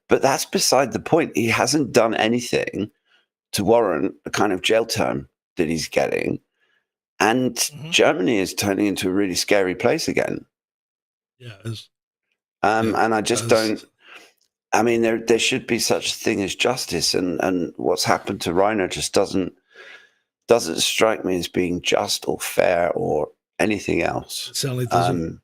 But that's beside the point. He hasn't done anything to warrant the kind of jail term that he's getting. And Germany is turning into a really scary place again. Yeah, it is. And I just don't. I mean, there should be such a thing as justice, and what's happened to Reiner just doesn't strike me as being just or fair or anything else. It certainly doesn't.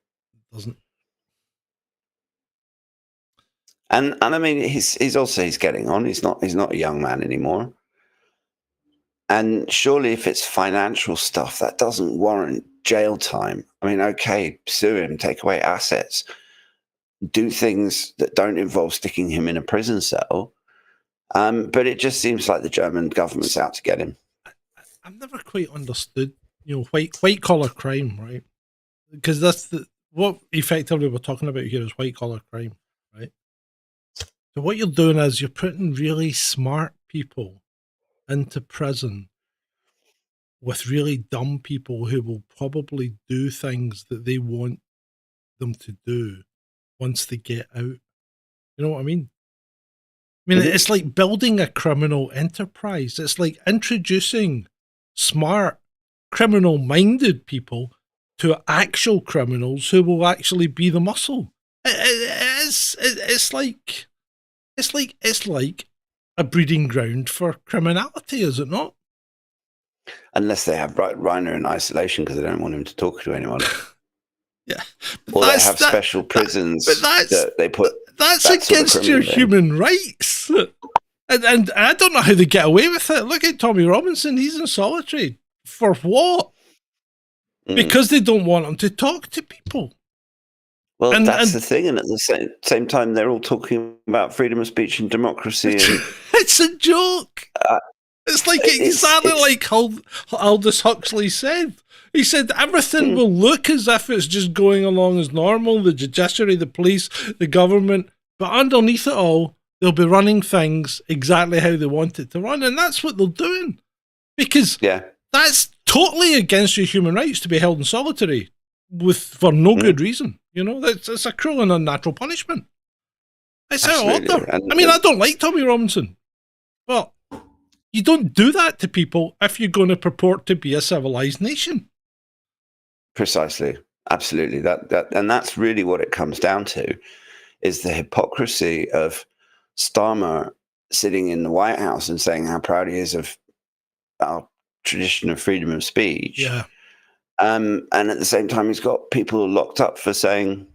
And I mean, he's getting on. He's not a young man anymore. And surely, if it's financial stuff, that doesn't warrant jail time. I mean, okay, sue him, take away assets, do things that don't involve sticking him in a prison cell. But it just seems like the German government's out to get him. I've never quite understood, white collar crime, right? Because that's what effectively we're talking about here is white collar crime, right? So what you're doing is you're putting really smart people into prison with really dumb people who will probably do things that they want them to do once they get out. You know what I mean? It's like building a criminal enterprise. It's like introducing smart, criminal-minded people to actual criminals who will actually be the muscle. It's like a breeding ground for criminality, is it not? Unless they have Reiner in isolation because they don't want him to talk to anyone. Yeah, or they have special prisons that they put. That's against your human rights. And I don't know how they get away with it. Look at Tommy Robinson. He's in solitary. For what? Because they don't want him to talk to people. Well, that's the thing. And at the same time, they're all talking about freedom of speech and democracy. And, it's a joke. It's like exactly like Aldous Huxley said. He said everything will look as if it's just going along as normal, the judiciary, the police, the government, but underneath it all, they'll be running things exactly how they want it to run, and that's what they're doing. Because that's totally against your human rights to be held in solitary for no good reason. It's a cruel and unnatural punishment. It's out of order. I don't like Tommy Robinson, but you don't do that to people if you're going to purport to be a civilized nation. Precisely. Absolutely. And that's really what it comes down to, is the hypocrisy of Starmer sitting in the White House and saying how proud he is of our tradition of freedom of speech. Yeah. And at the same time, he's got people locked up for saying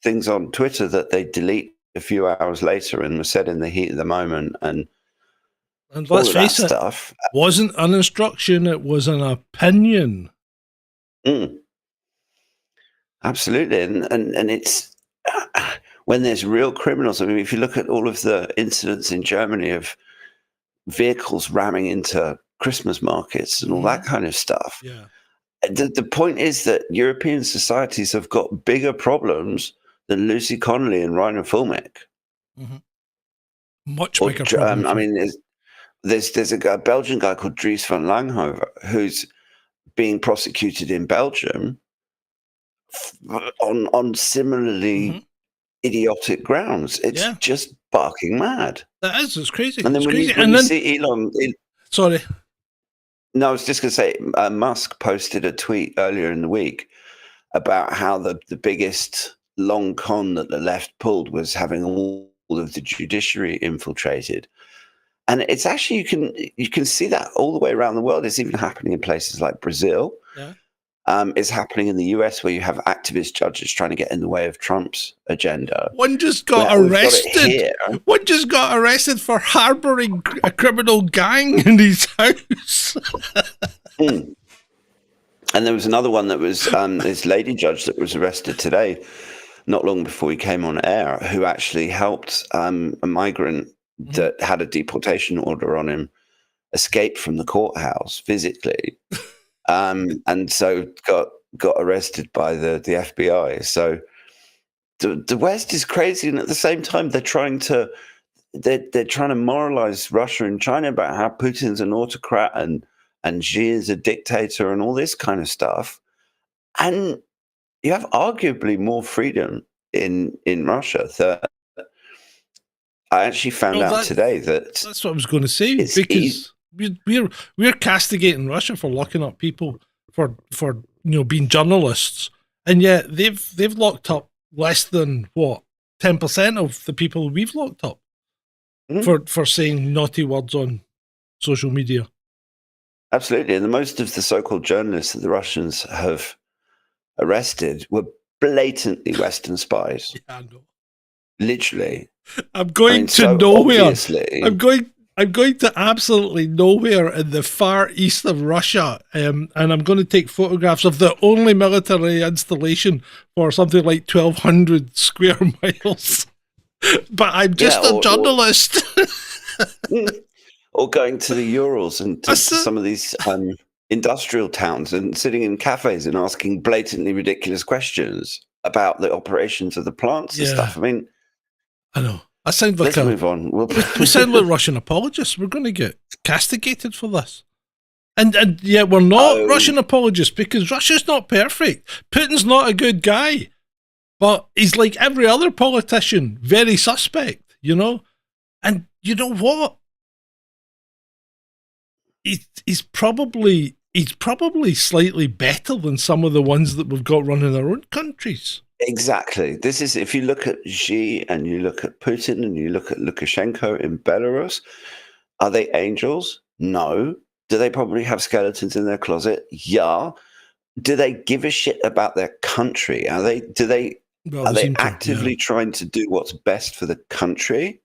things on Twitter that they delete a few hours later and were said in the heat of the moment. And let's face it, stuff wasn't an instruction, it was an opinion. Absolutely. And it's when there's real criminals. I mean, if you look at all of the incidents in Germany of vehicles ramming into Christmas markets and all that kind of stuff. Yeah. The point is that European societies have got bigger problems than Lucy Connolly and Rainer Fulmick. Much bigger problems. I mean, there's a Belgian guy called Dries van Langhoven who's being prosecuted in Belgium on similarly idiotic grounds. It's just barking mad. That is. It's crazy. And then it's when crazy. you see Elon... Sorry. No, I was just going to say, Musk posted a tweet earlier in the week about how the biggest long con that the left pulled was having all of the judiciary infiltrated. And it's actually, you can see that all the way around the world. It's even happening in places like Brazil. Yeah. It's happening in the US, where you have activist judges trying to get in the way of Trump's agenda. One just got arrested. One just got arrested for harboring a criminal gang in his house. And there was another one that was this lady judge that was arrested today, not long before he came on air, who actually helped a migrant that had a deportation order on him escape from the courthouse physically. And so got arrested by the FBI. So the West is crazy, and at the same time they're trying to moralize Russia and China about how Putin's an autocrat and Xi is a dictator and all this kind of stuff. And you have arguably more freedom in Russia. That I actually found out today that's what I was going to say, because we're castigating Russia for locking up people for being journalists, and yet they've locked up less than 10% of the people we've locked up for saying naughty words on social media. Absolutely, and most of the so-called journalists that the Russians have arrested were blatantly Western spies. Yeah, I know. Literally, I'm going to nowhere. I'm going to absolutely nowhere in the far east of Russia, and I'm going to take photographs of the only military installation for something like 1,200 square miles. But I'm just a journalist. Or going to the Urals and to some of these industrial towns and sitting in cafes and asking blatantly ridiculous questions about the operations of the plants and stuff. I mean, I know. I sound like let's move on. We sound like Russian apologists. We're going to get castigated for this. And yet we're not Russian apologists, because Russia's not perfect. Putin's not a good guy. But he's like every other politician, very suspect, And you know what? He's probably slightly better than some of the ones that we've got running our own countries. Exactly. This is, if you look at Xi and you look at Putin and you look at Lukashenko in Belarus, are they angels? No. Do they probably have skeletons in their closet? Yeah. Do they give a shit about their country? Are they actively trying to do what's best for the country?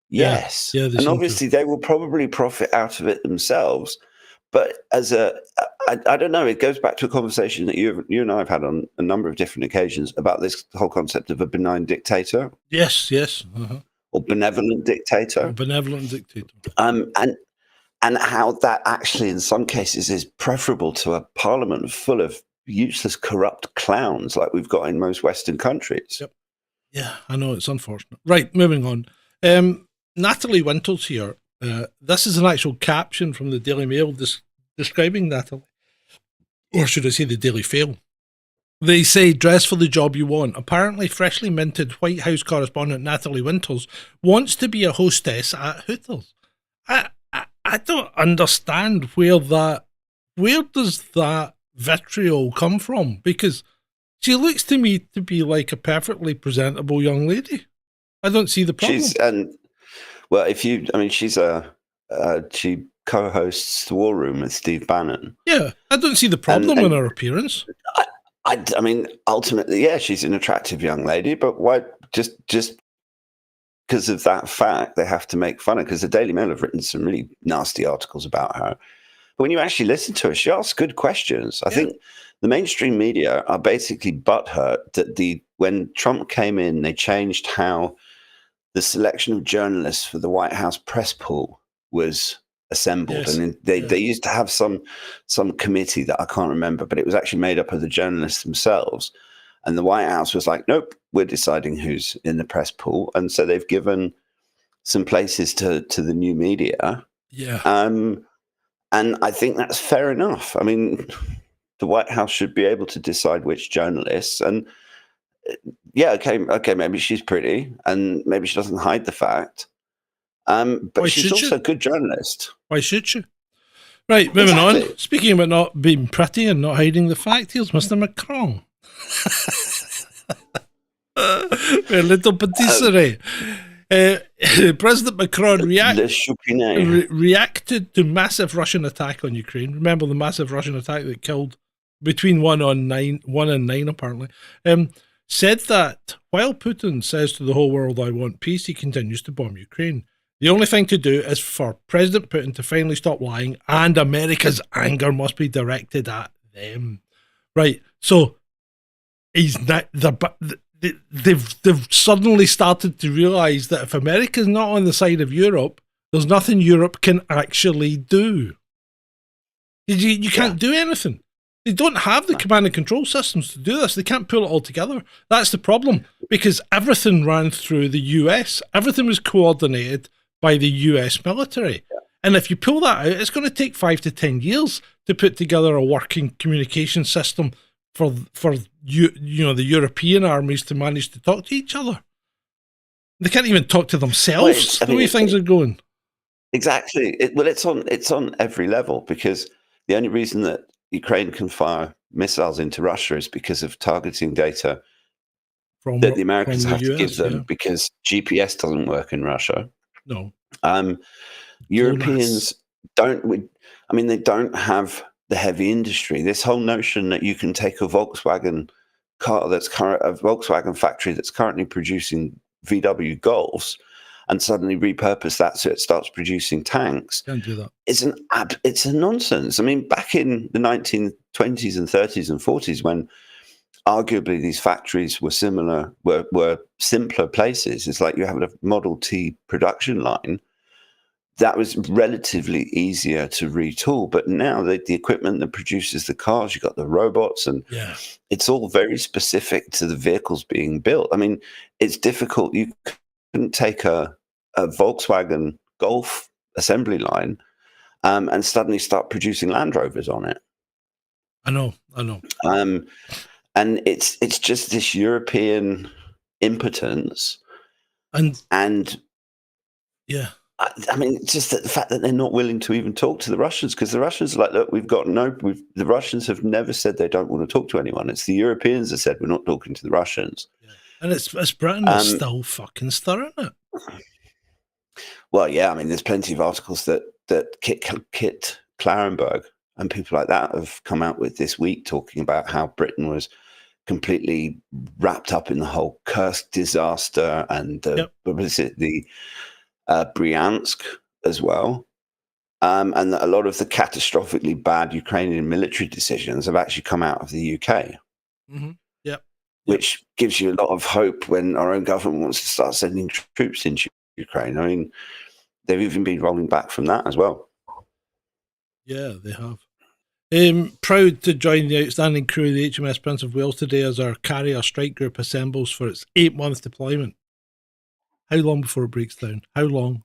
Yes. Yeah, and obviously they will probably profit out of it themselves. But I don't know, it goes back to a conversation that you and I have had on a number of different occasions about this whole concept of a benign dictator. Yes. Or benevolent dictator. And how that actually in some cases is preferable to a parliament full of useless, corrupt clowns like we've got in most Western countries. Yep. Yeah, I know, it's unfortunate. Right, moving on. Natalie Winter's here. This is an actual caption from the Daily Mail describing Natalie. Or should I say the Daily Fail. They say, dress for the job you want. Apparently, freshly minted White House correspondent Natalie Winters wants to be a hostess at Hooters. I don't understand where does that vitriol come from? Because she looks to me to be like a perfectly presentable young lady. I don't see the problem. She co-hosts The War Room with Steve Bannon. Yeah, I don't see the problem in her appearance. I mean, ultimately, yeah, she's an attractive young lady, but why just because of that fact they have to make fun of? Because the Daily Mail have written some really nasty articles about her. But when you actually listen to her, she asks good questions. I think the mainstream media are basically butthurt that when Trump came in, they changed how the selection of journalists for the White House press pool was assembled. Yes. And they used to have some committee that I can't remember, but it was actually made up of the journalists themselves. And the White House was like, nope, we're deciding who's in the press pool. And so they've given some places to the new media. Yeah. And I think that's fair enough. I mean, the White House should be able to decide which journalists. And okay, maybe she's pretty and maybe she doesn't hide the fact. But she's also a good journalist. Why should she? Right, moving on. Speaking about not being pretty and not hiding the fact, here's Mr. Macron. A little patisserie. President Macron reacted to massive Russian attack on Ukraine. Remember the massive Russian attack that killed between 1 and 9 apparently. Said that while Putin says to the whole world, I want peace, he continues to bomb Ukraine. The only thing to do is for President Putin to finally stop lying, and America's anger must be directed at them. Right, so he's not they've suddenly started to realize that if America's not on the side of Europe, there's nothing Europe can actually do. You can't do anything. They don't have the command and control systems to do this. They can't pull it all together. That's the problem, because everything ran through the US. Everything was coordinated by the US military. And if you pull that out, it's going to take 5 to 10 years to put together a working communication system for the European armies to manage to talk to each other. They can't even talk to themselves the way things are going. Exactly. It's on every level, because the only reason that Ukraine can fire missiles into Russia is because of targeting data that the Americans have to give them, because GPS doesn't work in Russia. No. Europeans don't have the heavy industry. This whole notion that you can take a Volkswagen car a Volkswagen factory that's currently producing VW Golfs and suddenly repurpose that so it starts producing tanks. Can't do that. It's a nonsense. I mean, back in the 1920s and 30s and 40s, when arguably these factories were simpler places, it's like you have a Model T production line. That was relatively easier to retool. But now the equipment that produces the cars, you've got the robots, and it's all very specific to the vehicles being built. I mean, it's difficult. You couldn't take a Volkswagen Golf assembly line and suddenly start producing Land Rovers on it. I know. And it's just this European impotence. And yeah. I mean, it's just the fact that they're not willing to even talk to the Russians, because the Russians are like, look, the Russians have never said they don't want to talk to anyone. It's the Europeans that said we're not talking to the Russians. Yeah. And it's Britain that's still fucking stirring it. Well, yeah, I mean, there's plenty of articles that Kit Clarenberg and people like that have come out with this week talking about how Britain was completely wrapped up in the whole Kursk disaster and the Bryansk as well. And that a lot of the catastrophically bad Ukrainian military decisions have actually come out of the UK. Mm-hmm. Yep. Which gives you a lot of hope when our own government wants to start sending troops into Ukraine. I mean, they've even been rolling back from that as well. Yeah, they have. Proud to join the outstanding crew of the HMS Prince of Wales today as our carrier strike group assembles for its 8-month deployment. How long before it breaks down? How long?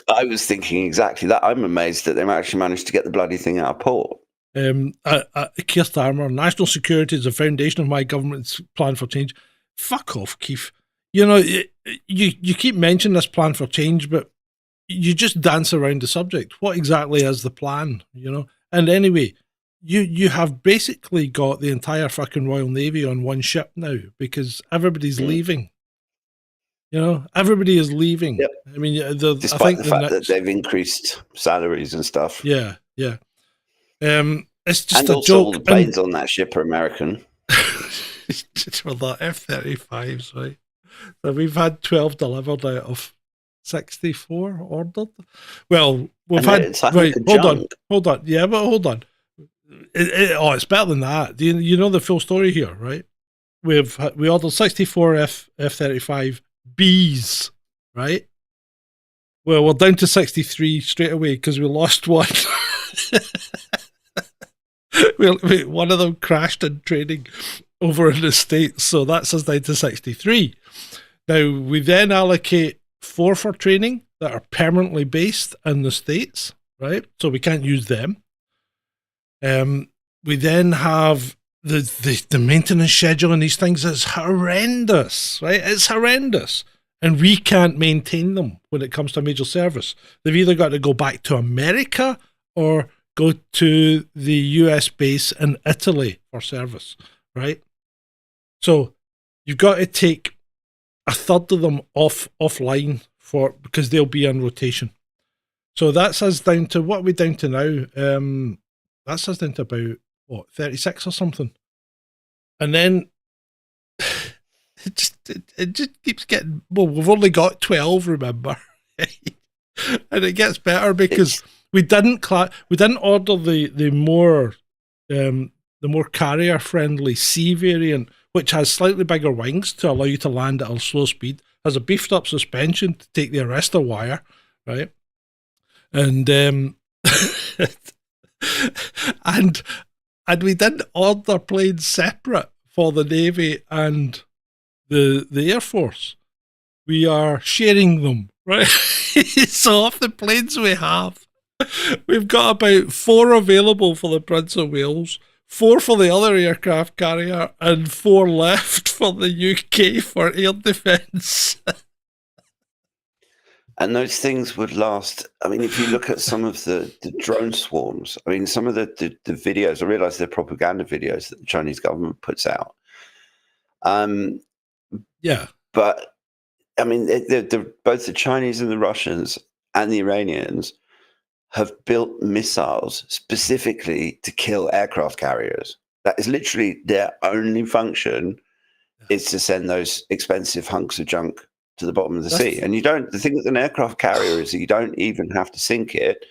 I was thinking exactly that. I'm amazed that they actually managed to get the bloody thing out of port. Keir Starmer, national security is the foundation of my government's plan for change. Fuck off, Keith. You know, you keep mentioning this plan for change, but you just dance around the subject. What exactly is the plan, you know? And anyway, you have basically got the entire fucking Royal Navy on one ship now because everybody's leaving. You know, everybody is leaving. Yep. I mean, Despite I think the fact that they've increased salaries and stuff. Yeah. It's just and a also joke. all the planes on that ship are American. Well, the F-35s, right? So we've had 12 delivered out of 64 ordered. Well, we've had. Right, hold on. Yeah, but hold on. It's better than that. You know the full story here, right? We ordered 64 F-35 Bs, right? Well, we're down to 63 straight away because we lost one. One of them crashed in training over in the States, so that's us down to 63. Now, we then allocate 4 for training that are permanently based in the States, right? So we can't use them. We then have the maintenance schedule on these things is horrendous, right? It's horrendous. And we can't maintain them when it comes to major service. They've either got to go back to America or go to the US base in Italy for service, right? So you've got to take a third of them offline because they'll be on rotation. So that's us down to, what are we down to now? That's us down to about, 36 or something. And then it just keeps getting, well, we've only got 12, remember? And it gets better because we didn't order the more carrier friendly C variant, which has slightly bigger wings to allow you to land at a slow speed, has a beefed up suspension to take the arrestor wire, right? And and we didn't order planes separate for the Navy and the Air Force. We are sharing them, right? So of the planes we have, we've got about 4 available for the Prince of Wales, 4 for the other aircraft carrier, and 4 left for the UK for air defence. And those things would last. I mean, if you look at some of the drone swarms, I mean, some of the videos, I realize they're propaganda videos that the Chinese government puts out. Yeah. But, I mean, both the Chinese and the Russians and the Iranians have built missiles specifically to kill aircraft carriers. That is literally their only function, is to send those expensive hunks of junk to the bottom of the sea. And the thing with an aircraft carrier is that you don't even have to sink it.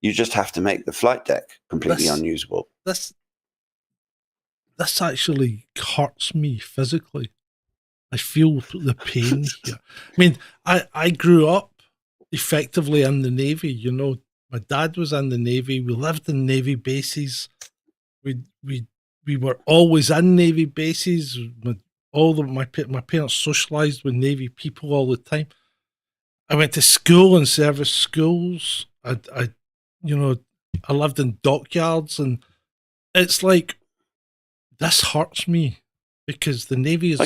You just have to make the flight deck completely unusable. This actually hurts me physically. I feel the pain here. I mean, I grew up effectively in the Navy. You know, my dad was in the Navy. We lived in Navy bases. We were always in Navy bases. My parents socialized with Navy people all the time. I went to school and service schools. I lived in dockyards, and it's like, this hurts me because the Navy is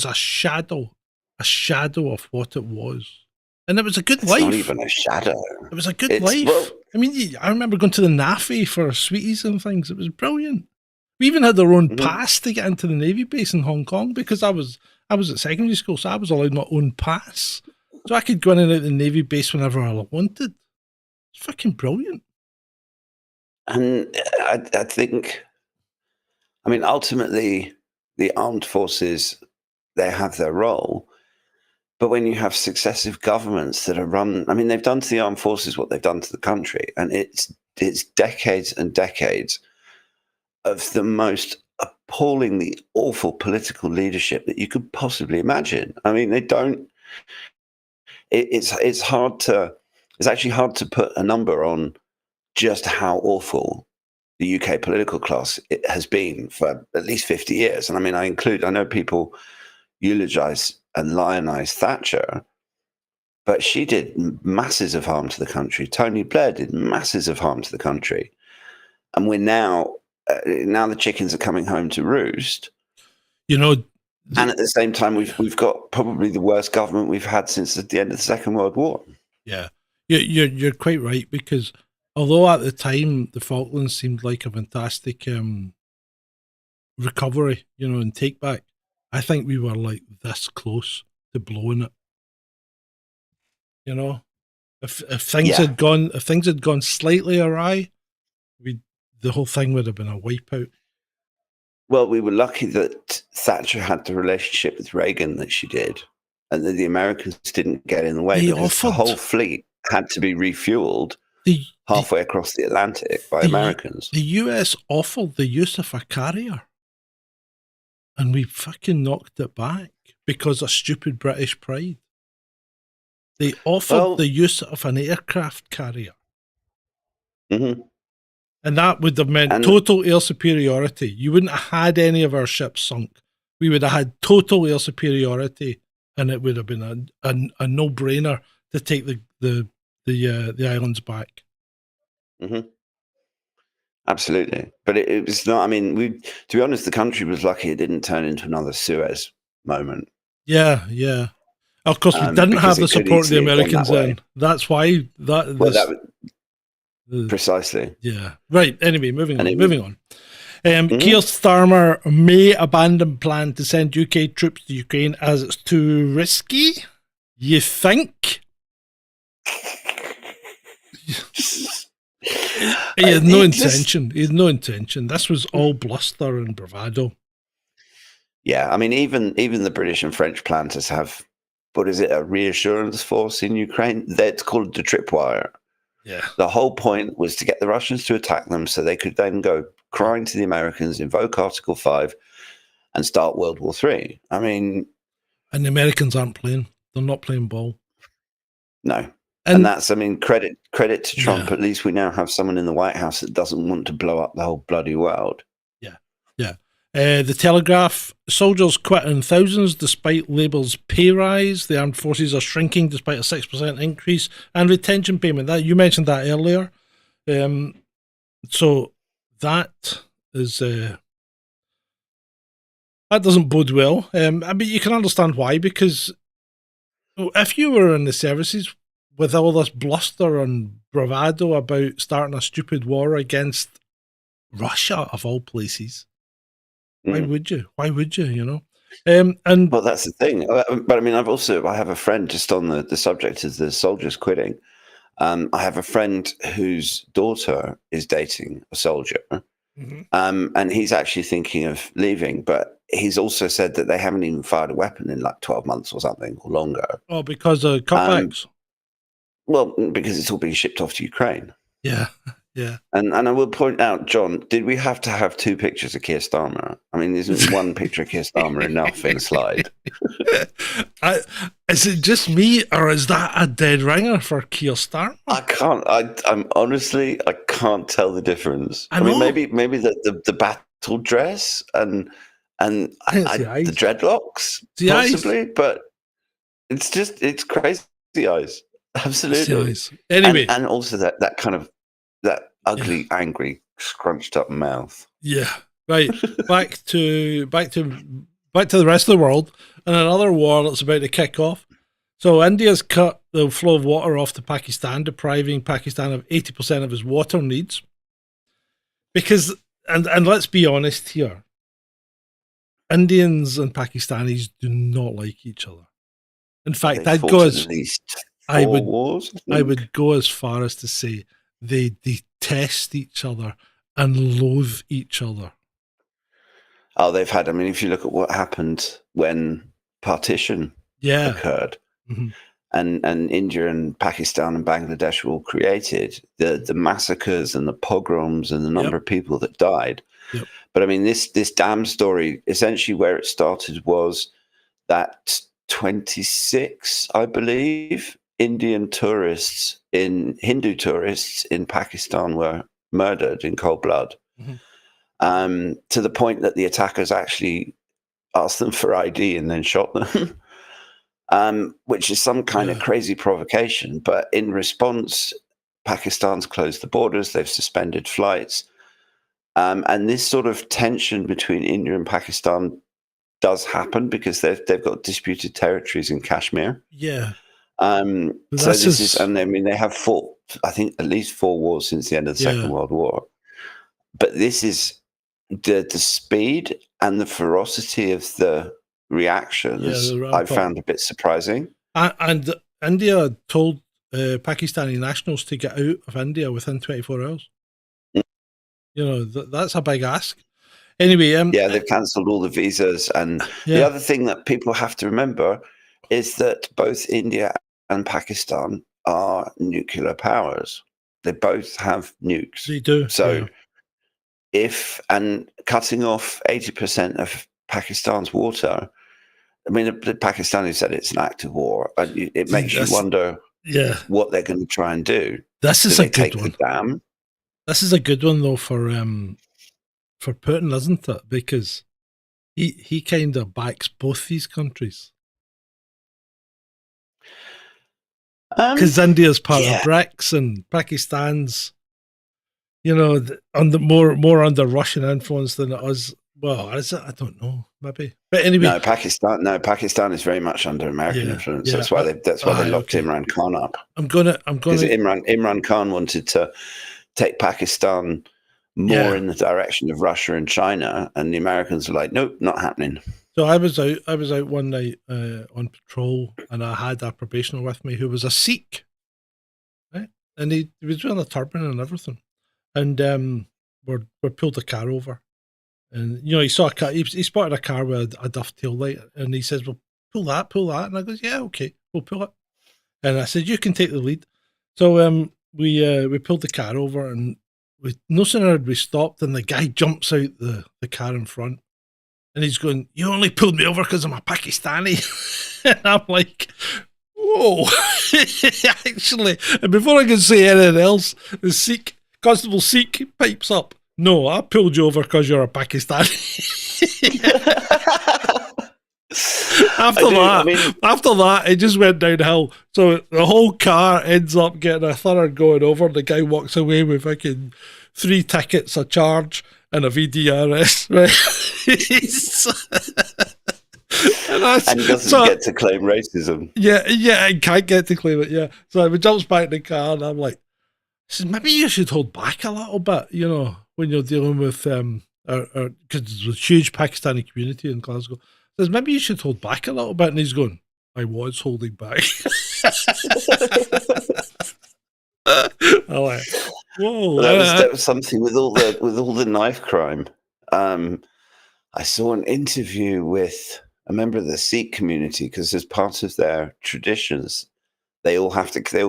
a shadow of what it was. And it was a good life. Not even a shadow. It was a good life. Well, I mean, I remember going to the NAFI for sweeties and things. It was brilliant. We even had our own pass to get into the Navy base in Hong Kong because I was at secondary school, so I was allowed my own pass. So I could go in and out of the Navy base whenever I wanted. It's fucking brilliant. And I think, I mean, ultimately, the armed forces, they have their role. But when you have successive governments that are run, I mean, they've done to the armed forces what they've done to the country. And it's decades and decades of the most appallingly awful political leadership that you could possibly imagine. I mean, it's actually hard to put a number on just how awful the UK political class has been for at least 50 years. And I mean, I know people eulogize and lionize Thatcher, but she did masses of harm to the country. Tony Blair did masses of harm to the country. And we're now the chickens are coming home to roost. You know, and at the same time, we've got probably the worst government we've had since the end of the Second World War. Yeah, you're quite right, because although at the time the Falklands seemed like a fantastic recovery, and take back, I think we were like this close to blowing it. If things had gone slightly awry, the whole thing would have been a wipeout. Well, we were lucky that Thatcher had the relationship with Reagan that she did, and that the Americans didn't get in the way. The whole fleet had to be refueled halfway across the Atlantic by Americans. The US offered the use of a carrier, and we fucking knocked it back because of stupid British pride. They offered the use of an aircraft carrier. Mm-hmm. And that would have meant total air superiority. You wouldn't have had any of our ships sunk. We would have had total air superiority, and it would have been a no-brainer to take the islands back. Mm-hmm. Absolutely. But it was not, I mean, to be honest, the country was lucky it didn't turn into another Suez moment. Yeah. Of course, we didn't have the support of the Americans then. That's why precisely. Yeah. Right. Anyway, moving on. Keir Starmer may abandon plan to send UK troops to Ukraine as it's too risky. You think? He had no intention. He had no intention. This was all bluster and bravado. Yeah, I mean, even the British and French planters have, what is it, a reassurance force in Ukraine? It's called the tripwire. Yeah. The whole point was to get the Russians to attack them so they could then go crying to the Americans, invoke Article 5, and start World War III. I mean... And the Americans aren't playing. They're not playing ball. No. And that's, I mean, credit to Trump. Yeah. At least we now have someone in the White House that doesn't want to blow up the whole bloody world. Yeah. The Telegraph, soldiers quit in thousands despite Labour's pay rise. The armed forces are shrinking despite a 6% increase and retention payment. That you mentioned that earlier. So that is that doesn't bode well. I mean, you can understand why, because if you were in the services with all this bluster and bravado about starting a stupid war against Russia of all places, why would you? Why would you? And well, that's the thing. But I mean, I have a friend, just on the subject of the soldiers quitting. I have a friend whose daughter is dating a soldier, and he's actually thinking of leaving. But he's also said that they haven't even fired a weapon in like 12 months or something, or longer. Oh, because of cutbacks. Well, because it's all being shipped off to Ukraine. Yeah. And I will point out, John, did we have to have two pictures of Keir Starmer? I mean, isn't one picture of Keir Starmer enough in a slide? Is it just me, or is that a dead ringer for Keir Starmer? I'm honestly, I can't tell the difference. I mean, maybe the battle dress and the dreadlocks, possibly, but it's crazy eyes. Absolutely. Anyway, and also that kind of that ugly, angry, scrunched up mouth. Yeah. Right. Back to the rest of the world, and another war that's about to kick off. So India's cut the flow of water off to Pakistan, depriving Pakistan of 80% of its water needs. Because, and let's be honest here, Indians and Pakistanis do not like each other. In fact, I would go as far as to say they detest each other and loathe each other. Oh, they've had, I mean, if you look at what happened when partition occurred, and India and Pakistan and Bangladesh were all created, the massacres and the pogroms and the number of people that died. Yep. But I mean, this dam story, essentially where it started was that 26, I believe, Hindu tourists in Pakistan were murdered in cold blood, to the point that the attackers actually asked them for ID and then shot them, which is some kind of crazy provocation. But in response, Pakistan's closed the borders, they've suspended flights, and this sort of tension between India and Pakistan does happen because they've got disputed territories in Kashmir. Yeah. So this is, and I mean, they have fought I think, at least 4 wars since the end of the Second World War. But this is the speed and the ferocity of the reactions. I found a bit surprising. And India told Pakistani nationals to get out of India within 24 hours. You know, that's a big ask. Anyway, they've cancelled all the visas. And the other thing that people have to remember is that both India and Pakistan are nuclear powers. They both have nukes. They do. So and cutting off 80% of Pakistan's water, I mean, the Pakistanis said it's an act of war. It makes you wonder what they're going to try and do. This is a good one. Dam? This is a good one, though, for Putin, isn't it? Because he kind of backs both these countries. Because India's part of BRICS and Pakistan's, you know, more under Russian influence than it is. Well, is it? I don't know. Maybe, but anyway. No, Pakistan is very much under American influence. That's why they locked Imran Khan up. I'm gonna. Because Imran Khan wanted to take Pakistan more in the direction of Russia and China, and the Americans were like, nope, not happening. So I was out one night on patrol, and I had a probationer with me who was a Sikh, right? And he was wearing a turban and everything, and we pulled the car over, and you know he saw a car. He spotted a car with a dovetail light, and he says, "Well, pull that," and I goes, "Yeah, okay, we'll pull it." And I said, "You can take the lead." So we pulled the car over, and no sooner had we stopped than the guy jumps out the car in front. And he's going, "You only pulled me over because I'm a Pakistani." And I'm like, whoa. Actually, and before I can say anything else, the Constable Sikh pipes up, "No, I pulled you over because you're a Pakistani." After that, it just went downhill. So the whole car ends up getting a thorough going over. The guy walks away with fucking 3 tickets, a charge, and a VDRS, right? and he doesn't get to claim racism. Yeah, I can't get to claim it, yeah. So he jumps back in the car, and I'm like, I said, maybe you should hold back a little bit, you know, when you're dealing with, because there's a huge Pakistani community in Glasgow. He says, maybe you should hold back a little bit. And he's going, I was holding back. I'm like, whoa. That was something with all the knife crime. I saw an interview with a member of the Sikh community because as part of their traditions, they all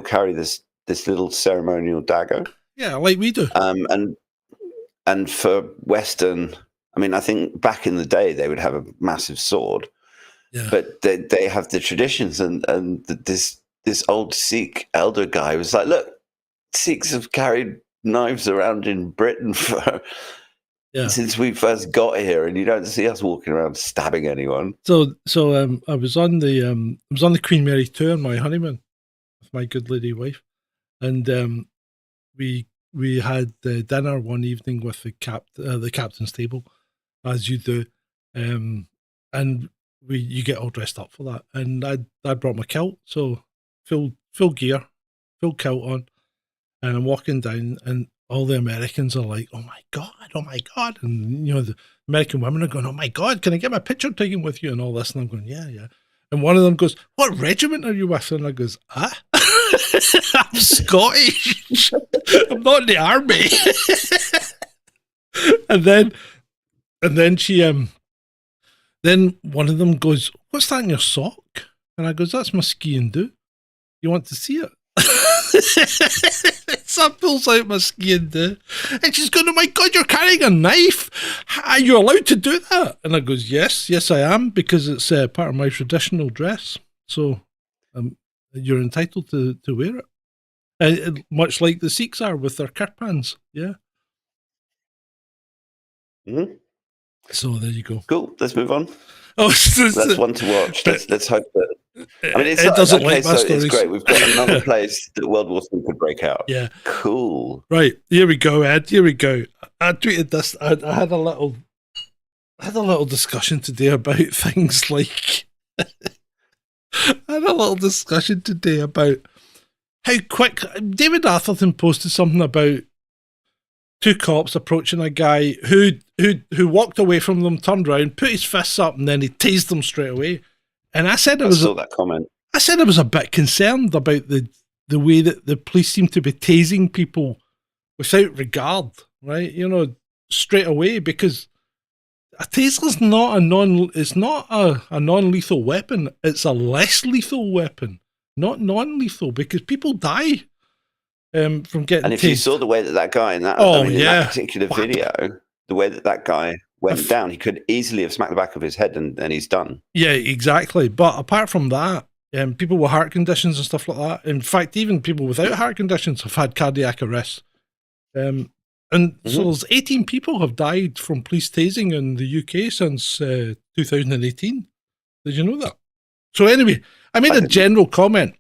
carry this little ceremonial dagger. Yeah, like we do. And for Western, I mean, I think back in the day they would have a massive sword. Yeah. But they have the traditions, and this old Sikh elder guy was like, "Look, Sikhs have carried knives around in Britain since we first got here, and you don't see us walking around stabbing anyone." So I was on the Queen Mary 2 on my honeymoon with my good lady wife, and we had dinner one evening with the captain's table, as you do, and you get all dressed up for that. And I brought my kilt, so full gear, full kilt on, and I'm walking down, and all the Americans are like, oh my God. And, you know, the American women are going, "Oh my God, can I get my picture taken with you?" and all this. And I'm going, yeah. And one of them goes, "What regiment are you with?" And I goes, I'm Scottish. I'm not in the army. and then she, then one of them goes, "What's that in your sock?" And I goes, "That's my skiing do. You want to see it?" So I pulls out my skiing do, and she's going, "Oh my God, you're carrying a knife. Are you allowed to do that?" And I goes, yes I am, because it's part of my traditional dress. So you're entitled to wear it. Much like the Sikhs are with their kirpans. Yeah. Mm-hmm. So there you go. Cool. Let's move on. Oh, that's one to watch. Let's hope that. I mean, it doesn't like my stories. It's great. We've got another place that World War II could break out. Yeah. Cool. Right. Here we go, Ed. Here we go. I tweeted this. I had a little discussion today about things like. I had a little discussion today about how quick David Atherton posted something about two cops approaching a guy who walked away from them, turned around, put his fists up, and then he tased them straight away. And I said I saw that comment. I said I was a bit concerned about the way that the police seem to be tasing people without regard, right? You know, straight away, because a taser's not a non-lethal weapon. It's a less lethal weapon, not non-lethal, because people die from getting. And if tased. you saw the way that guy in that, in that particular video, the way that guy went down, he could easily have smacked the back of his head, and he's done. Yeah, exactly. But apart from that, people with heart conditions and stuff like that. In fact, even people without heart conditions have had cardiac arrest. So there's 18 people have died from police tasing in the UK since 2018. Did you know that? So anyway, I made a general comment.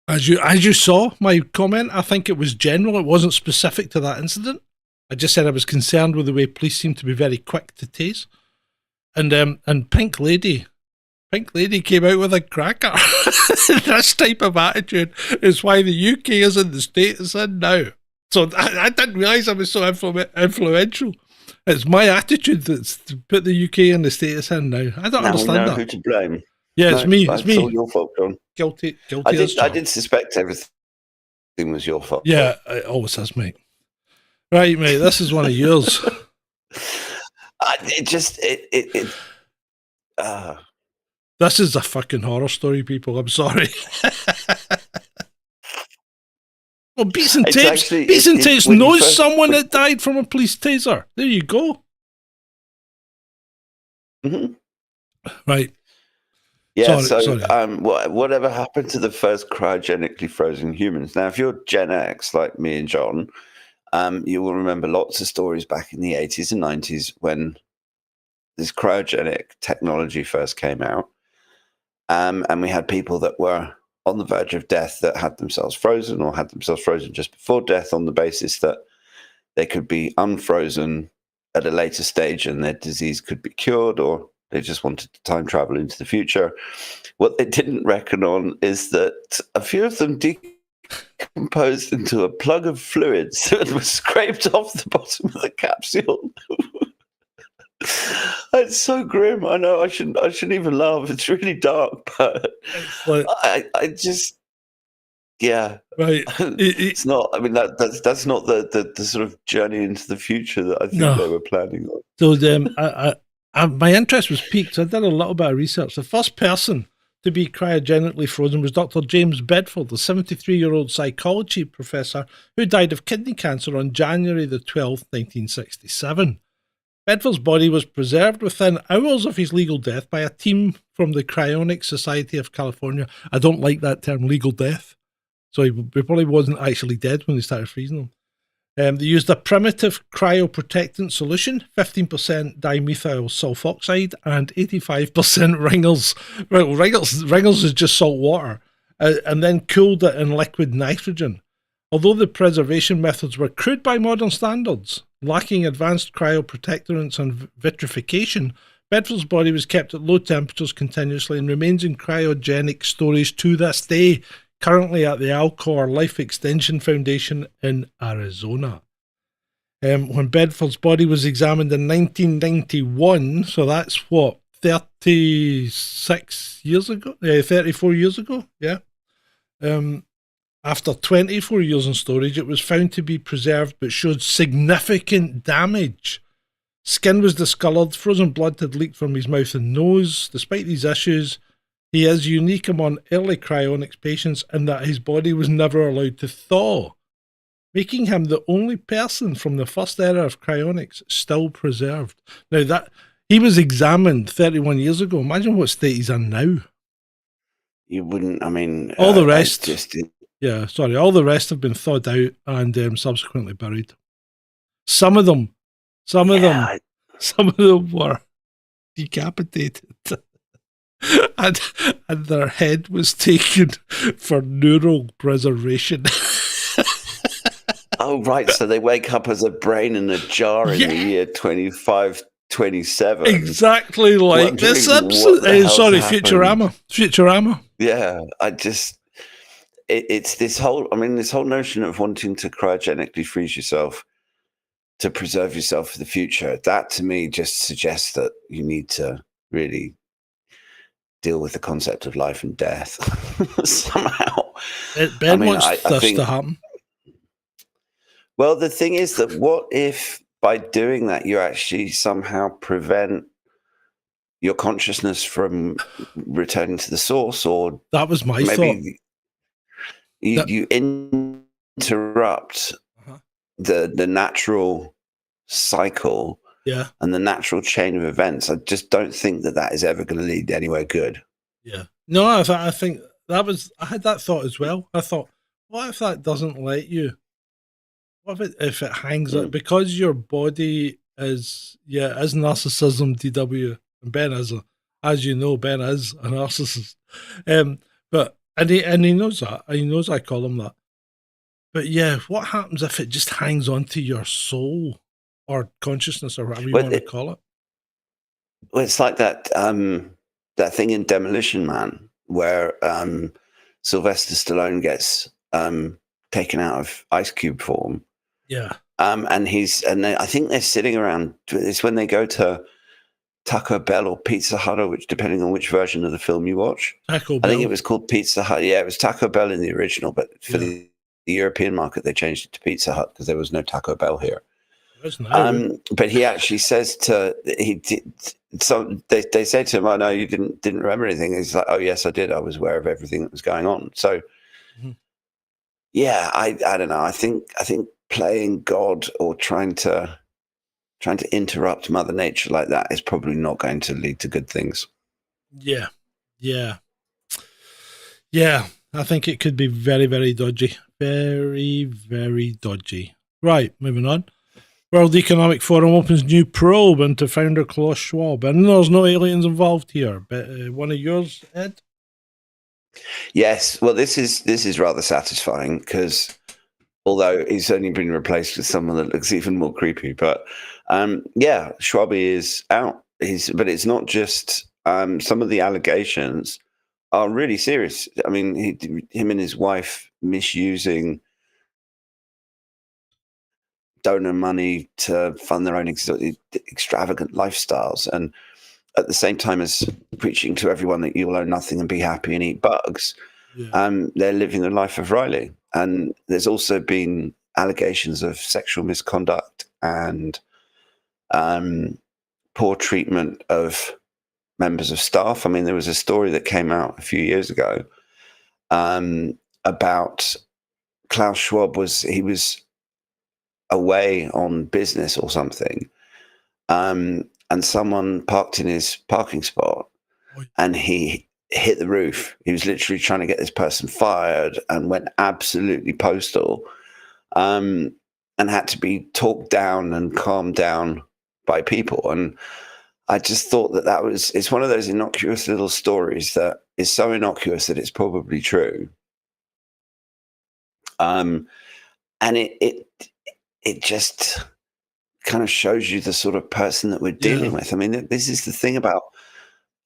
As you saw my comment, I think it was general. It wasn't specific to that incident. I just said I was concerned with the way police seem to be very quick to tase. And Pink Lady came out with a cracker. This type of attitude is why the UK is in the state it's in now. So I didn't realise I was so influential. It's my attitude that's to put the UK in the state it's in now. I don't understand that. Who to blame? Yeah, it's me. It's me. All your fault, John. Guilty. I did suspect everything was your fault. Yeah, it always is, mate. Right, mate. This is one of yours. This is a fucking horror story, people. I'm sorry. Well, Beats and Tapes knows someone that died from a police taser. There you go. Mm-hmm. Right. Yeah, sorry. Whatever happened to the first cryogenically frozen humans? Now, if you're Gen X, like me and John, you will remember lots of stories back in the 80s and 90s when this cryogenic technology first came out. And we had people that were on the verge of death that had themselves frozen or had themselves frozen just before death on the basis that they could be unfrozen at a later stage and their disease could be cured, or they just wanted to time travel into the future. What they didn't reckon on is that a few of them decomposed into a plug of fluids that was scraped off the bottom of the capsule. It's so grim. I know I shouldn't even laugh. It's really dark, but I just, yeah, right. It's not. I mean, that's not the sort of journey into the future that I think they were planning on. So my interest was piqued. So I did a little bit of research. The first person to be cryogenically frozen was Dr. James Bedford, the 73-year-old psychology professor who died of kidney cancer on January the 12th, 1967. Bedford's body was preserved within hours of his legal death by a team from the Cryonics Society of California. I don't like that term, legal death. So he probably wasn't actually dead when they started freezing him. They used a primitive cryoprotectant solution, 15% dimethyl sulfoxide and 85% Ringles. Well, Ringles is just salt water, and then cooled it in liquid nitrogen. Although the preservation methods were crude by modern standards, lacking advanced cryoprotectants and vitrification, Bedford's body was kept at low temperatures continuously and remains in cryogenic storage to this day, currently at the Alcor Life Extension Foundation in Arizona. When Bedford's body was examined in 1991, so that's 36 years ago? 34 years ago, yeah. After 24 years in storage, it was found to be preserved but showed significant damage. Skin was discoloured, frozen blood had leaked from his mouth and nose. Despite these issues, he is unique among early cryonics patients in that his body was never allowed to thaw, making him the only person from the first era of cryonics still preserved. Now, that he was examined 31 years ago. Imagine what state he's in now. You wouldn't, I mean... All the rest... all the rest have been thawed out and subsequently buried. Some of them were decapitated. and their head was taken for neural preservation. Oh, right. So they wake up as a brain in a jar in the year 2527. Exactly like this episode. Sorry, Futurama. Yeah, I just... it's this whole. I mean, this whole notion of wanting to cryogenically freeze yourself to preserve yourself for the future. That to me just suggests that you need to really deal with the concept of life and death somehow. Ben wants I this think, to happen. well, the thing is that what if by doing that you actually somehow prevent your consciousness from returning to the source, or That was my thought. maybe you interrupt Uh-huh. the natural cycle Yeah, and the natural chain of events. I just don't think that is ever going to lead anywhere good. yeah. No, I think that was. I had that thought as well. I thought, what if that doesn't let you? What if it hangs out because your body is narcissism, DW, and Ben is as you know, Ben is a narcissist. But he knows that. He knows I call him that. But yeah, what happens if it just hangs onto your soul or consciousness or whatever you want to call it? Well, it's like that that thing in Demolition Man where Sylvester Stallone gets taken out of Ice Cube form. Yeah. And I think they're sitting around. It's when they go to Taco Bell or Pizza Hut, or which, depending on which version of the film you watch. Taco Bell. I think it was called Pizza Hut. Yeah, it was Taco Bell in the original, but for the European market, they changed it to Pizza Hut because there was no Taco Bell here. But he actually says so they say to him, "Oh no, you didn't remember anything." He's like, "Oh yes, I did. I was aware of everything that was going on." So, yeah, I don't know. I think playing God or trying to interrupt Mother Nature like that is probably not going to lead to good things. Yeah. I think it could be very, very dodgy. Very, very dodgy. Right, moving on. World Economic Forum opens new probe into founder Klaus Schwab. And there's no aliens involved here, but one of yours, Ed? Yes. Well, this is rather satisfying because although he's only been replaced with someone that looks even more creepy, but yeah, Schwab is out. But it's not just some of the allegations are really serious. I mean, him and his wife misusing donor money to fund their own extravagant lifestyles, and at the same time as preaching to everyone that you'll own nothing and be happy and eat bugs. They're living the life of Riley. And there's also been allegations of sexual misconduct and poor treatment of members of staff. I mean, there was a story that came out a few years ago about Klaus Schwab was away on business or something, and someone parked in his parking spot, and he hit the roof. He was literally trying to get this person fired and went absolutely postal, and had to be talked down and calmed down by people. And I just thought it's one of those innocuous little stories that is so innocuous that it's probably true. And it just kind of shows you the sort of person that we're dealing with. I mean, this is the thing about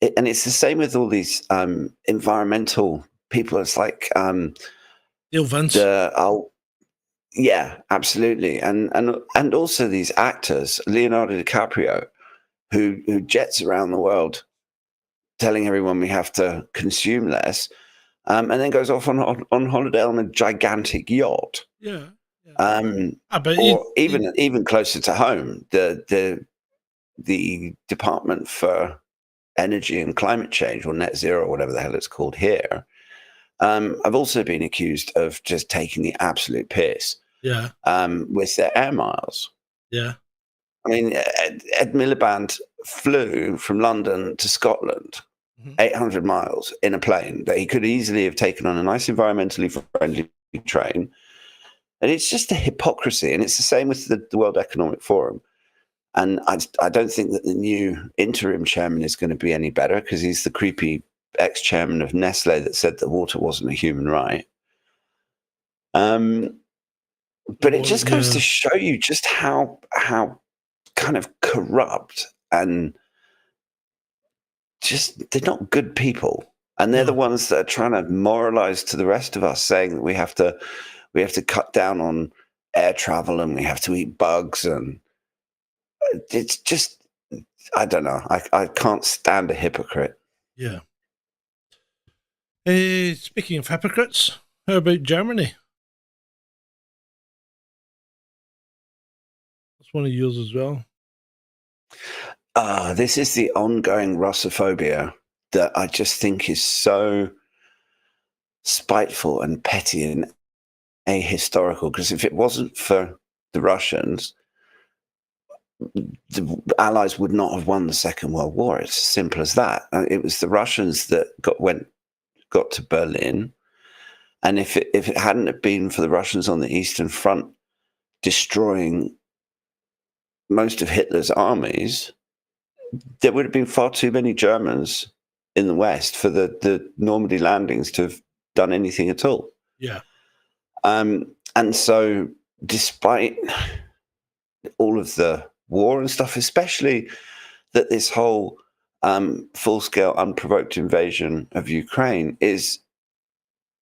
it, and it's the same with all these environmental people. It's like Neil Vince. Yeah, absolutely, and also these actors, Leonardo DiCaprio, who jets around the world, telling everyone we have to consume less, and then goes off on holiday on a gigantic yacht. Yeah. Or even closer to home, the Department for Energy and Climate Change, or Net Zero, or whatever the hell it's called here, I've also been accused of just taking the absolute piss. With their air miles. I mean, Ed Miliband flew from London to Scotland, 800 miles in a plane that he could easily have taken on a nice environmentally friendly train. And it's just a hypocrisy. And it's the same with the World Economic Forum. And I don't think that the new interim chairman is going to be any better, because he's the creepy ex-chairman of Nestle that said that water wasn't a human right. But it just goes to show you just how kind of corrupt and just they're not good people. And they're the ones that are trying to moralize to the rest of us, saying that we have to cut down on air travel and we have to eat bugs. And it's just, I don't know. I can't stand a hypocrite. Yeah. Speaking of hypocrites, how about Germany? That's one of yours as well. This is the ongoing Russophobia that I just think is so spiteful and petty and ahistorical. Because if it wasn't for the Russians, the Allies would not have won the Second World War. It's as simple as that. It was the Russians that got to Berlin, and if it hadn't have been for the Russians on the Eastern Front destroying most of Hitler's armies, there would have been far too many Germans in the West for the Normandy landings to have done anything at all. Yeah. And so despite all of the war and stuff, especially that this whole full-scale unprovoked invasion of Ukraine is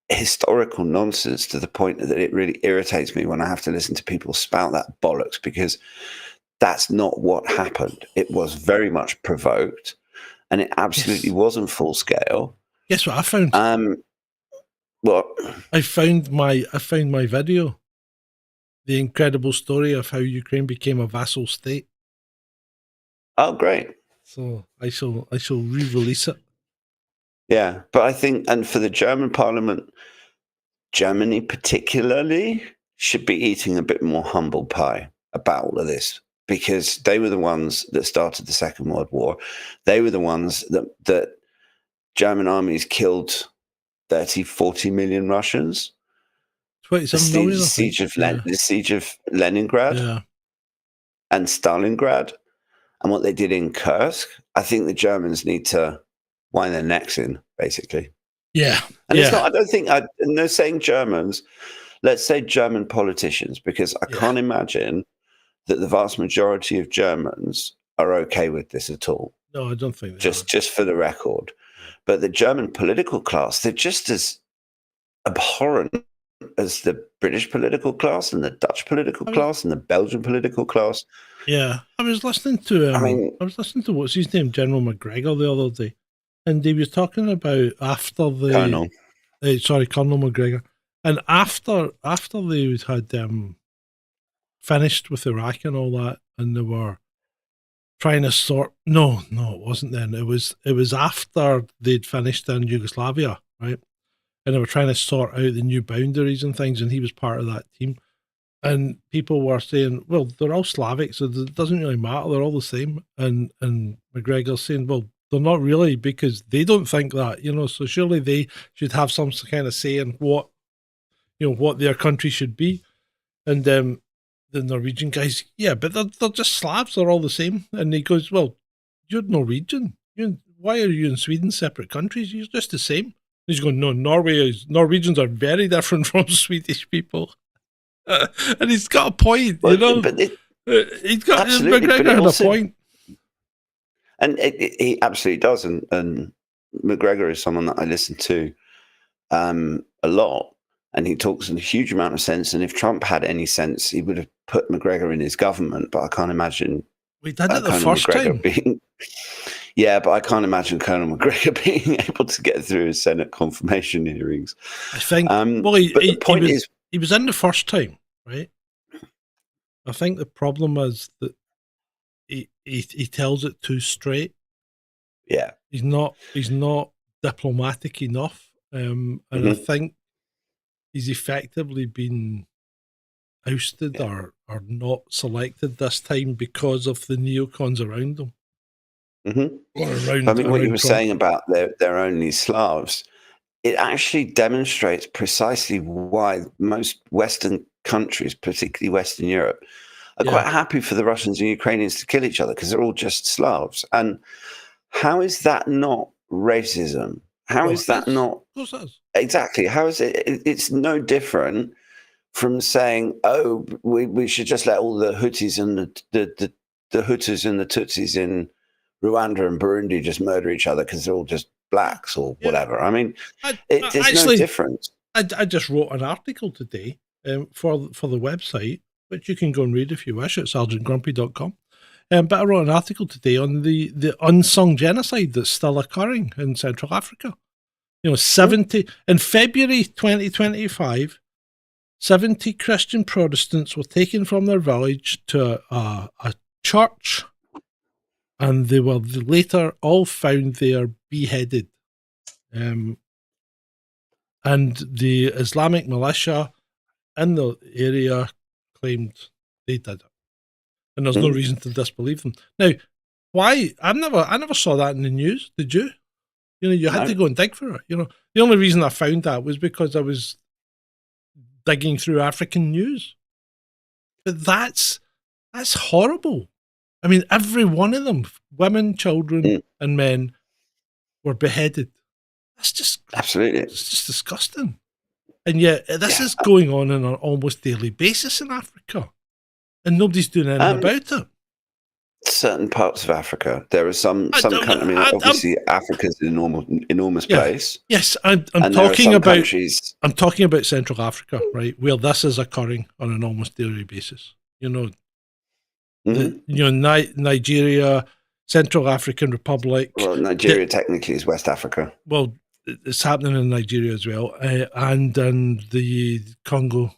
historical nonsense to the point that it really irritates me when I have to listen to people spout that bollocks, because that's not what happened. It was very much provoked, and it absolutely wasn't full scale. Guess what I found? What? I found my video. The incredible story of how Ukraine became a vassal state. Oh, great. So I shall re-release it. Yeah, but I think, and for the German parliament, Germany particularly should be eating a bit more humble pie about all of this, because they were the ones that started the Second World War. They were the ones that German armies killed 30, 40 million Russians. 27 million. The siege of Leningrad and Stalingrad, and what they did in Kursk. I think the Germans need to wind their necks in, basically. Yeah. And it's not, I don't think, no saying Germans, let's say German politicians, because I can't imagine that the vast majority of Germans are okay with this at all. No, I don't think just for the record. But the German political class, they're just as abhorrent as the British political class and the Dutch political class and the Belgian political class. Yeah. I was listening to what's his name, General McGregor, the other day, and he was talking about after the Colonel McGregor, and after they had finished with Iraq and all that, and they were trying to sort. No, it wasn't then. It was after they'd finished in Yugoslavia, right? And they were trying to sort out the new boundaries and things, and he was part of that team. And people were saying, well, they're all Slavic, so it doesn't really matter. They're all the same. And McGregor's saying, well, they're not really, because they don't think that, so surely they should have some kind of say in what their country should be. And the Norwegian guys, yeah, but they're just Slavs, they're all the same. And he goes, well, you're Norwegian. Why are you in Sweden, separate countries? You're just the same. He's going, no, Norwegians are very different from Swedish people. And he's got a point, But he's got, McGregor had a point. And he absolutely does. And McGregor is someone that I listen to a lot. And he talks in a huge amount of sense. And if Trump had any sense, he would have put McGregor in his government. But I can't imagine. We did it the first time. Yeah, but I can't imagine Colonel McGregor being able to get through his Senate confirmation hearings. I think. He was in the first time, right? I think the problem is that he tells it too straight. Yeah, he's not diplomatic enough, and I think he's effectively been ousted or not selected this time because of the neocons around him. I mean, what you were saying about they're only Slavs, it actually demonstrates precisely why most Western countries, particularly Western Europe, are quite happy for the Russians and Ukrainians to kill each other, because they're all just Slavs. And how is that not racism? How is that not exactly? How is it? It's no different from saying, "Oh, we should just let all the Hutus and the Hutus and the Tutsis in Rwanda and Burundi just murder each other because they're all just blacks or Yeah. whatever. I mean, I there's actually, no difference. I just wrote an article today for the website, which you can go and read if you wish at sergeantgrumpy.com. But I wrote an article today on the unsung genocide that's still occurring in Central Africa. 70 in February 2025, 70 Christian Protestants were taken from their village to a church, and they were later all found there beheaded. And the Islamic militia in the area claimed they did it. And there's no reason to disbelieve them. Now, why? I never saw that in the news. Did you? You had to go and dig for it. The only reason I found that was because I was digging through African news. But that's horrible. I mean, every one of them, women, children, and men, were beheaded. That's just absolutely. It's just disgusting. And yet, this is going on an almost daily basis in Africa, and nobody's doing anything about it. Certain parts of Africa, there are some countries. I mean, obviously, Africa's an enormous place. Yes, I'm talking about countries. I'm talking about Central Africa, right, where this is occurring on an almost daily basis. Nigeria, Central African Republic. Well, Nigeria technically is West Africa. Well, it's happening in Nigeria as well, and in the Congo.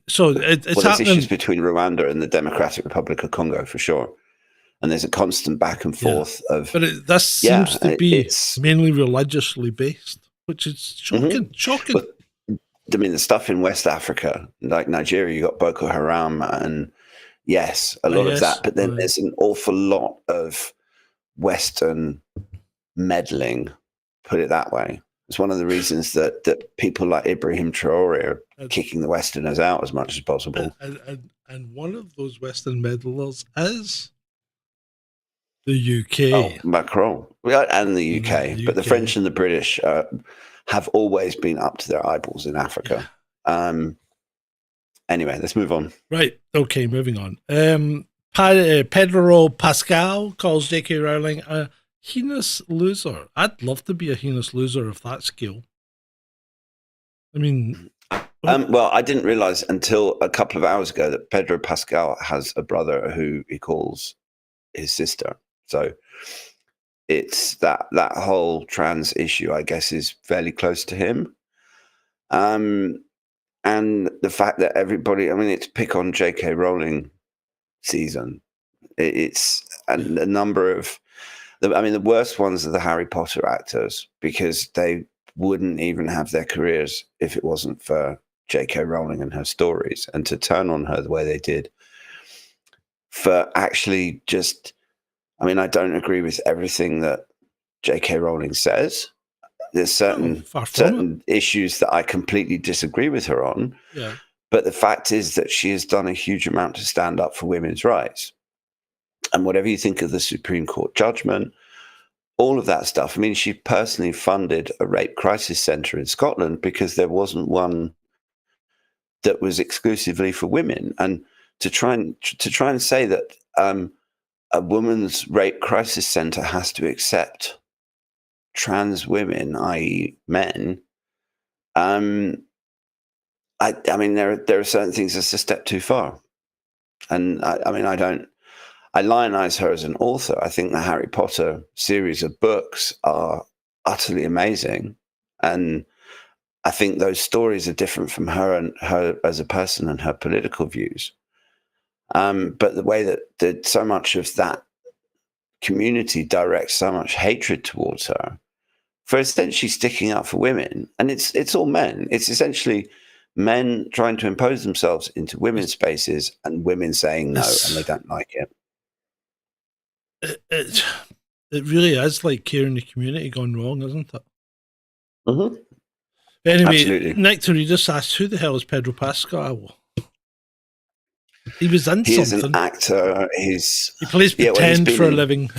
So it's there's happening. Issues between Rwanda and the Democratic Republic of Congo for sure, and there's a constant back and forth of. But this seems to be mainly religiously based, which is shocking. Shocking. But, I mean, the stuff in West Africa, like Nigeria, you got Boko Haram, and a lot of that. But then there's an awful lot of Western meddling. Put it that way. It's one of the reasons that people like Ibrahim Traore are kicking the Westerners out as much as possible. And one of those Western meddlers is the UK. Oh, Macron. And the UK. But the French and the British have always been up to their eyeballs in Africa. Yeah. Anyway, let's move on. Right. Okay, moving on. Pedro Pascal calls J.K. Rowling a heinous loser. I'd love to be a heinous loser of that scale. I mean... well, I didn't realize until a couple of hours ago that Pedro Pascal has a brother who he calls his sister. So it's that whole trans issue, I guess, is fairly close to him. And the fact that everybody, I mean, it's pick on J.K. Rowling season. It's a number of... the worst ones are the Harry Potter actors, because they wouldn't even have their careers if it wasn't for J.K. Rowling and her stories, and to turn on her the way they did. For actually just, I mean, I don't agree with everything that J.K. Rowling says. There's certain issues that I completely disagree with her on. Yeah. But the fact is that she has done a huge amount to stand up for women's rights. And whatever you think of the Supreme Court judgment, all of that stuff. I mean, she personally funded a rape crisis centre in Scotland because there wasn't one that was exclusively for women. And to try and say that a woman's rape crisis centre has to accept trans women, i.e., men, I mean, there are certain things that's a step too far. And I lionize her as an author. I think the Harry Potter series of books are utterly amazing. And I think those stories are different from her and her as a person and her political views. But the way that so much of that community directs so much hatred towards her for essentially sticking up for women, and it's all men. It's essentially men trying to impose themselves into women's spaces and women saying no, and they don't like it. It really is like caring the community gone wrong, isn't it? Mm-hmm. Anyway, Absolutely. Nick Torridis asked, who the hell is Pedro Pascal? He was in He something. is an actor. He plays pretend for a living.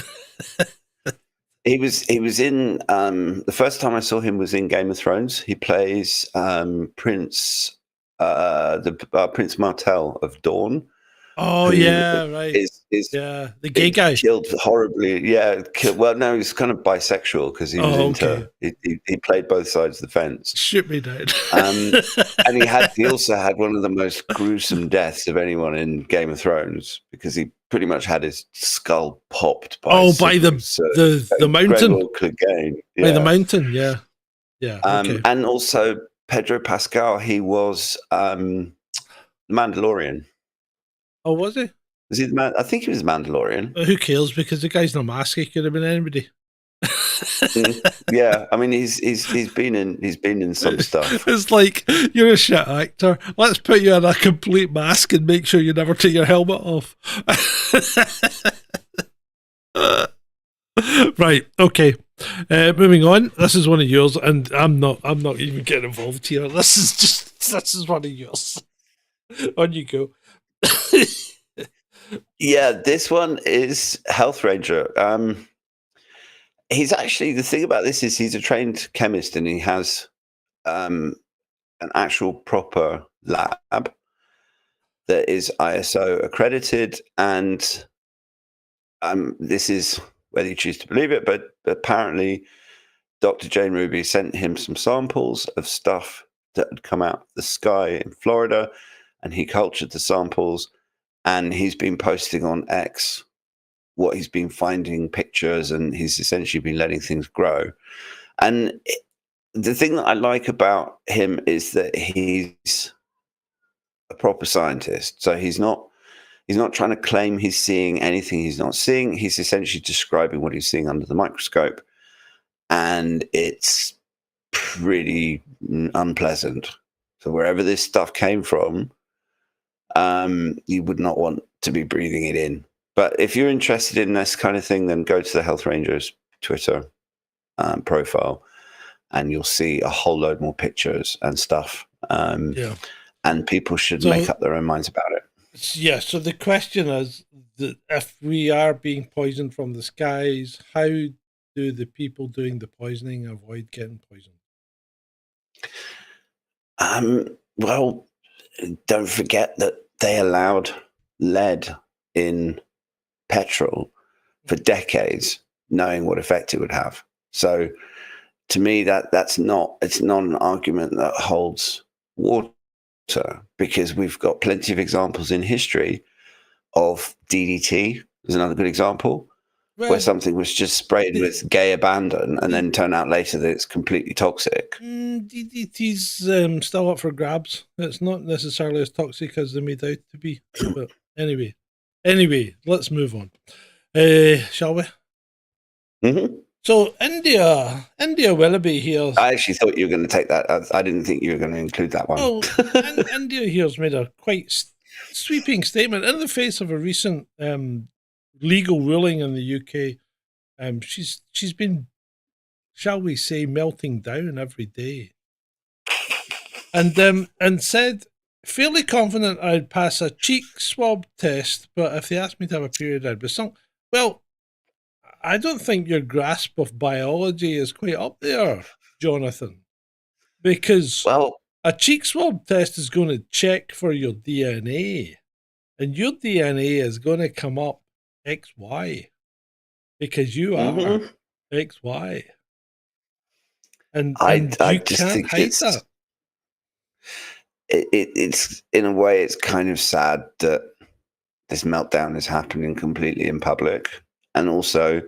He was in the first time I saw him was in Game of Thrones. He plays Prince Martell of Dawn. Oh yeah, right. Is is the gay guy. killed horribly. Yeah, well, no, he's kind of bisexual because he was into. He played both sides of the fence. Shoot me down. And he also had one of the most gruesome deaths of anyone in Game of Thrones because he pretty much had his skull popped by the mountain. By the mountain, yeah. Okay. And also Pedro Pascal, he was Mandalorian. Oh, was he? Was he the man? I think he was Mandalorian. Who cares? Because the guy's not masked. He could have been anybody. Yeah, I mean he's been in some stuff. It's like, you're a shit actor. Let's put you in a complete mask and make sure you never take your helmet off. Right. Okay. Moving on. This is one of yours, and I'm not even getting involved here. This is one of yours. On you go. Yeah, this one is Health Ranger. He's actually, the thing about this is he's a trained chemist and he has an actual proper lab that is ISO accredited, and this is whether you choose to believe it, but apparently Dr. Jane Ruby sent him some samples of stuff that had come out of the sky in Florida, and he cultured the samples, and he's been posting on X what he's been finding, pictures, and he's essentially been letting things grow. And the thing that I like about him is that he's a proper scientist. So he's not trying to claim he's seeing anything he's not seeing. He's essentially describing what he's seeing under the microscope, and it's pretty unpleasant. So wherever this stuff came from, you would not want to be breathing it in. But if you're interested in this kind of thing, then go to the Health Rangers Twitter profile, and you'll see a whole load more pictures and stuff. And people should make up their own minds about it. Yeah, so the question is that if we are being poisoned from the skies, how do the people doing the poisoning avoid getting poisoned? Well, don't forget that they allowed lead in petrol for decades, knowing what effect it would have. So to me, it's not an argument that holds water, because we've got plenty of examples in history of DDT is another good example, where something was just sprayed with gay abandon and then turned out later that it's completely toxic. DDT's still up for grabs. It's not necessarily as toxic as they made out to be. But anyway, let's move on. Shall we? Mm-hmm. So India Willoughby here. I actually thought you were going to take that. I didn't think you were going to include that one. Oh, India here's made a quite sweeping statement in the face of a recent legal ruling in the UK. She's been, shall we say, melting down every day, and said, fairly confident I'd pass a cheek swab test, but if they asked me to have a period, I'd be sunk. Well, I don't think your grasp of biology is quite up there, Jonathan, because a cheek swab test is going to check for your DNA, and your DNA is going to come up XY, because you are XY. And you can't hide that. It's in a way, it's kind of sad that this meltdown is happening completely in public, and also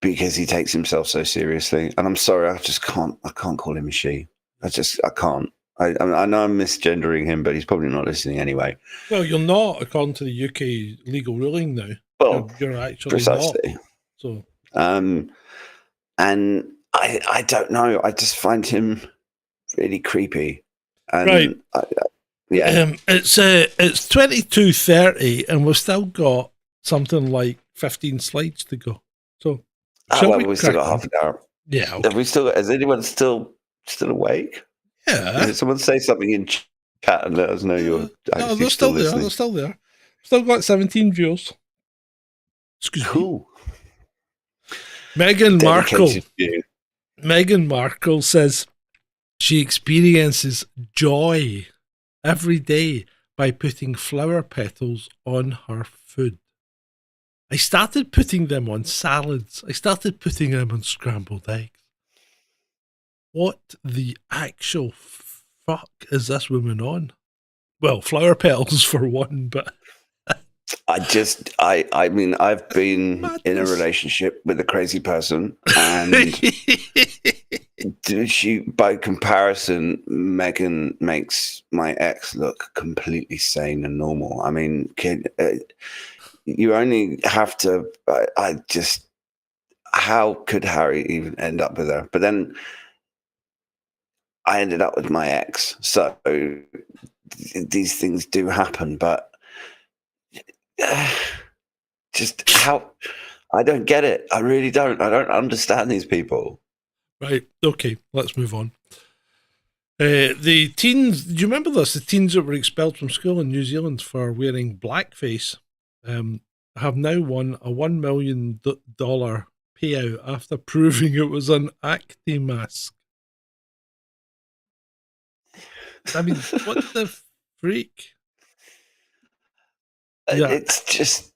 because he takes himself so seriously. And I'm sorry, I can't call him a she. I can't. I know I'm misgendering him, but he's probably not listening anyway. Well, you're not, according to the UK legal ruling now. Well, you're actually precisely. Not. So, and I don't know. I just find him really creepy. And right. Yeah. It's 22:30, and we've still got something like 15 slides to go. So, we've still got half an hour. Yeah. Okay. Is anyone still awake? Yeah. Did someone say something in chat and let us know you're No, they're still there. They're still there. Still got 17 viewers. Excuse me. Meghan Markle says she experiences joy every day by putting flower petals on her food. I started putting them on salads. I started putting them on scrambled eggs. What the actual fuck is this woman on? Well, flower petals for one, but I mean, I've been in a Madness. relationship with a crazy person, and she, by comparison, Megan makes my ex look completely sane and normal. I mean, you only have to. I just, how could Harry even end up with her? But then I ended up with my ex, so these things do happen. But just how, I don't get it. I really don't. I don't understand these people. right, okay, let's move on. The teens, do you remember this? The teens that were expelled from school in New Zealand for wearing blackface have now won a $1 million payout after proving it was an acne mask. I mean, what the freak? Yeah. It's just,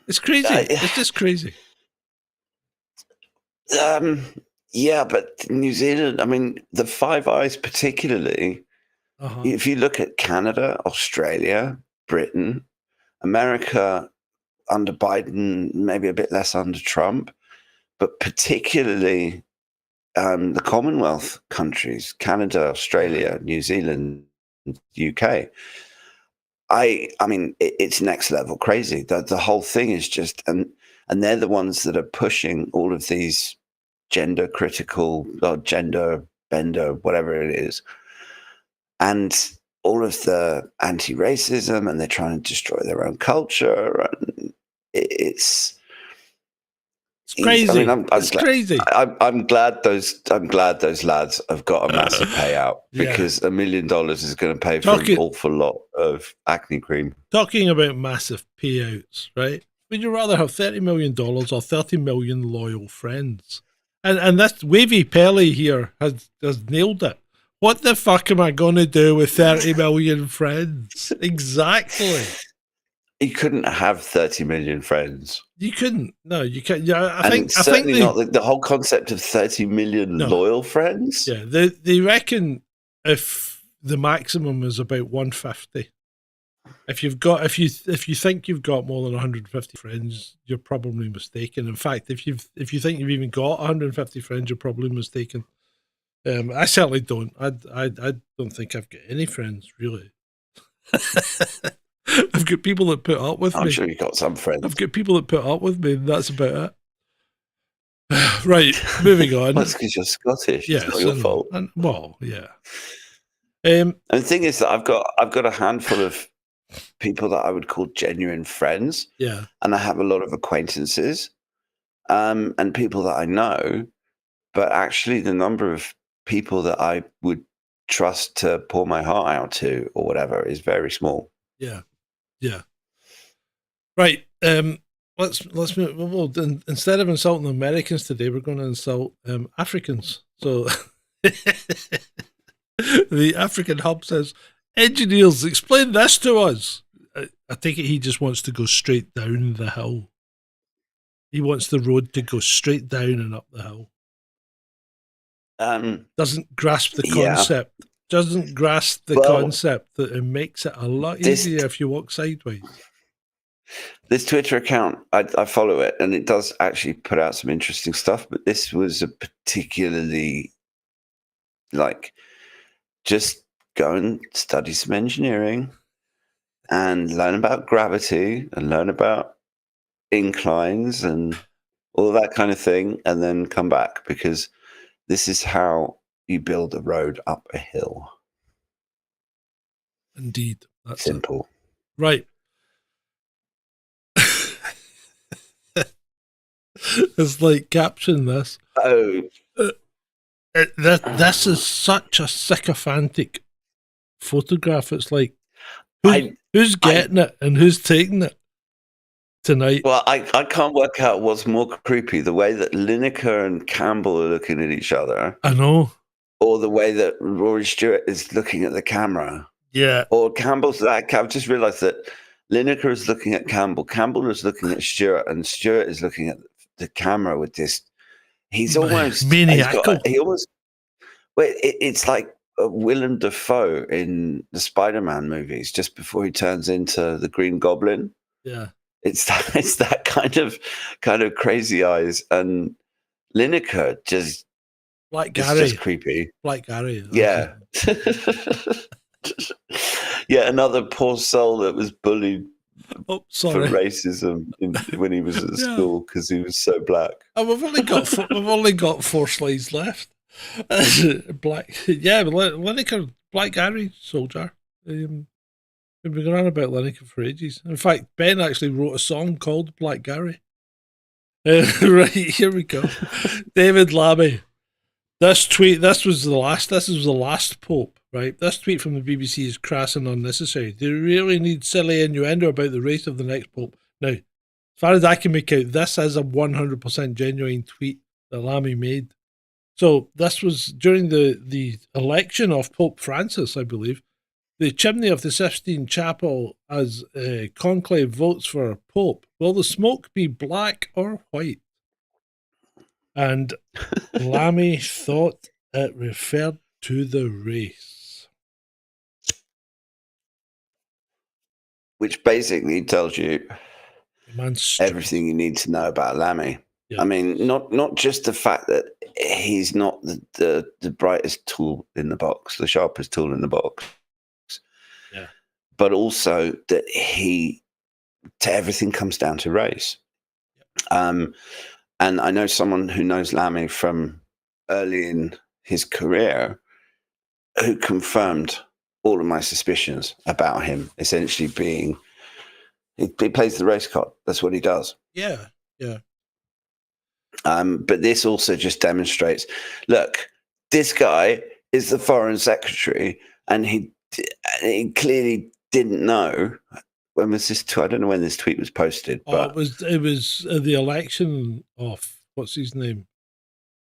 It's crazy. It's just crazy. yeah, but New Zealand, I mean, the Five Eyes particularly, Uh-huh. if you look at Canada, Australia, Britain, America under Biden, maybe a bit less under Trump, but particularly the Commonwealth countries, Canada, Australia, New Zealand, UK. I mean, it's next level crazy. The whole thing is just, and they're the ones that are pushing all of these gender critical or gender bender, whatever it is, and all of the anti-racism, and they're trying to destroy their own culture, and it's crazy. I mean, I'm it's glad, crazy. I'm glad those lads have got a massive payout, Yeah. because $1 million is going to pay for an awful lot of acne cream. Talking about massive payouts, right? Would you rather have $30 million or 30 million loyal friends? And this Wavy Pelly here has nailed it. What the fuck am I going to do with 30 million friends? Exactly. You couldn't have 30 million friends. You couldn't. No, you can't. Yeah, I And think certainly not the whole concept of 30 million loyal friends. Yeah, they reckon if the maximum is about 150. If you think you've got more than 150 friends, you're probably mistaken. In fact, if you think you've even got 150 friends, you're probably mistaken. I certainly don't. I don't think I've got any friends really. I've got people that put up with me. I'm sure you've got some friends. I've got people that put up with me, and that's about it. Right, moving on. That's because you're Scottish. Yes, it's not your fault. Well, yeah. And the thing is that I've got a handful of people that I would call genuine friends. Yeah. And I have a lot of acquaintances, and people that I know, but actually the number of people that I would trust to pour my heart out to or whatever is very small. Yeah. Yeah. Right. Let's move. Well, instead of insulting Americans today, we're going to insult Africans. So the African Hub says, engineers, explain this to us. I take it he just wants to go straight down the hill. He wants the road to go straight down and up the hill. Doesn't grasp the concept. Yeah. Doesn't grasp the concept that it makes it a lot easier if you walk sideways. This Twitter account, I follow it, and it does actually put out some interesting stuff, but this was a particularly, like, just go and study some engineering and learn about gravity and learn about inclines and all that kind of thing, and then come back, because this is how you build a road up a hill. Indeed. That's simple. It. Right. It's like, caption this. Oh. This is such a sycophantic photograph. It's like, who's getting it and who's taking it tonight? Well, I can't work out what's more creepy, the way that Lineker and Campbell are looking at each other. I know. Or the way that Rory Stewart is looking at the camera. Yeah. Or Campbell's, I've just realised that Lineker is looking at Campbell. Campbell is looking at Stewart, and Stewart is looking at the camera with this. He's almost maniacal. It's like Willem Dafoe in the Spider-Man movies, just before he turns into the Green Goblin. Yeah, it's that kind of crazy eyes, and Lineker just like Gary, just creepy, like Gary. Yeah. Yeah, another poor soul that was bullied for racism when he was at school because he was so black. And we've only got 4 slides left. Black, yeah, Lineker, Black Gary soldier. We've been going on about Lineker for ages. In fact, Ben actually wrote a song called Black Gary. Right, here we go. David Lammy. This was the last Pope, right? This tweet from the BBC is crass and unnecessary. They really need silly innuendo about the race of the next Pope. Now, as far as I can make out, this is a 100% genuine tweet that Lammy made. So this was during the election of Pope Francis, I believe. The chimney of the Sistine Chapel as conclave votes for a Pope. Will the smoke be black or white? And Lammy thought it referred to the race. Which basically tells you everything you need to know about Lammy. Yeah. I mean, not just the fact that he's not the brightest tool in the box, the sharpest tool in the box, but also that everything comes down to race. Yep. And I know someone who knows Lammy from early in his career who confirmed all of my suspicions about him essentially being, he plays the race card. That's what he does. Yeah, yeah. But this also just demonstrates, look, this guy is the foreign secretary and he clearly didn't know. When was this? I don't know when this tweet was posted. But it was the election of what's his name?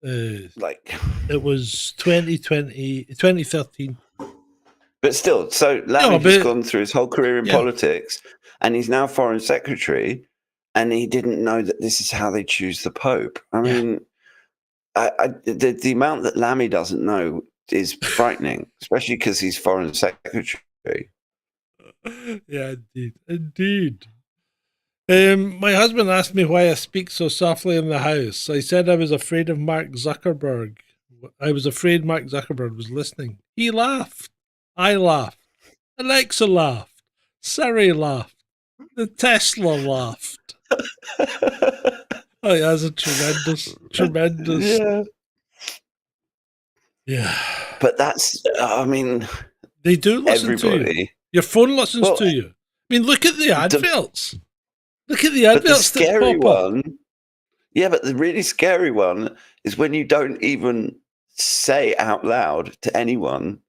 It was 2013. But still, so Lammy has gone through his whole career in politics, and he's now foreign secretary, and he didn't know that this is how they choose the Pope. I mean, the amount that Lammy doesn't know is frightening, especially because he's foreign secretary. Yeah, indeed. My husband asked me why I speak so softly in the house. I said I was afraid of Mark Zuckerberg. I was afraid Mark Zuckerberg was listening. He laughed. I laughed. Alexa laughed. Siri laughed. The Tesla laughed. Oh, yeah, that's a tremendous. Yeah. But that's, I mean, they do listen to you. Your phone listens to you. I mean, look at the adverts. Look at the adverts. But the scary one. Yeah, but the really scary one is when you don't even say out loud to anyone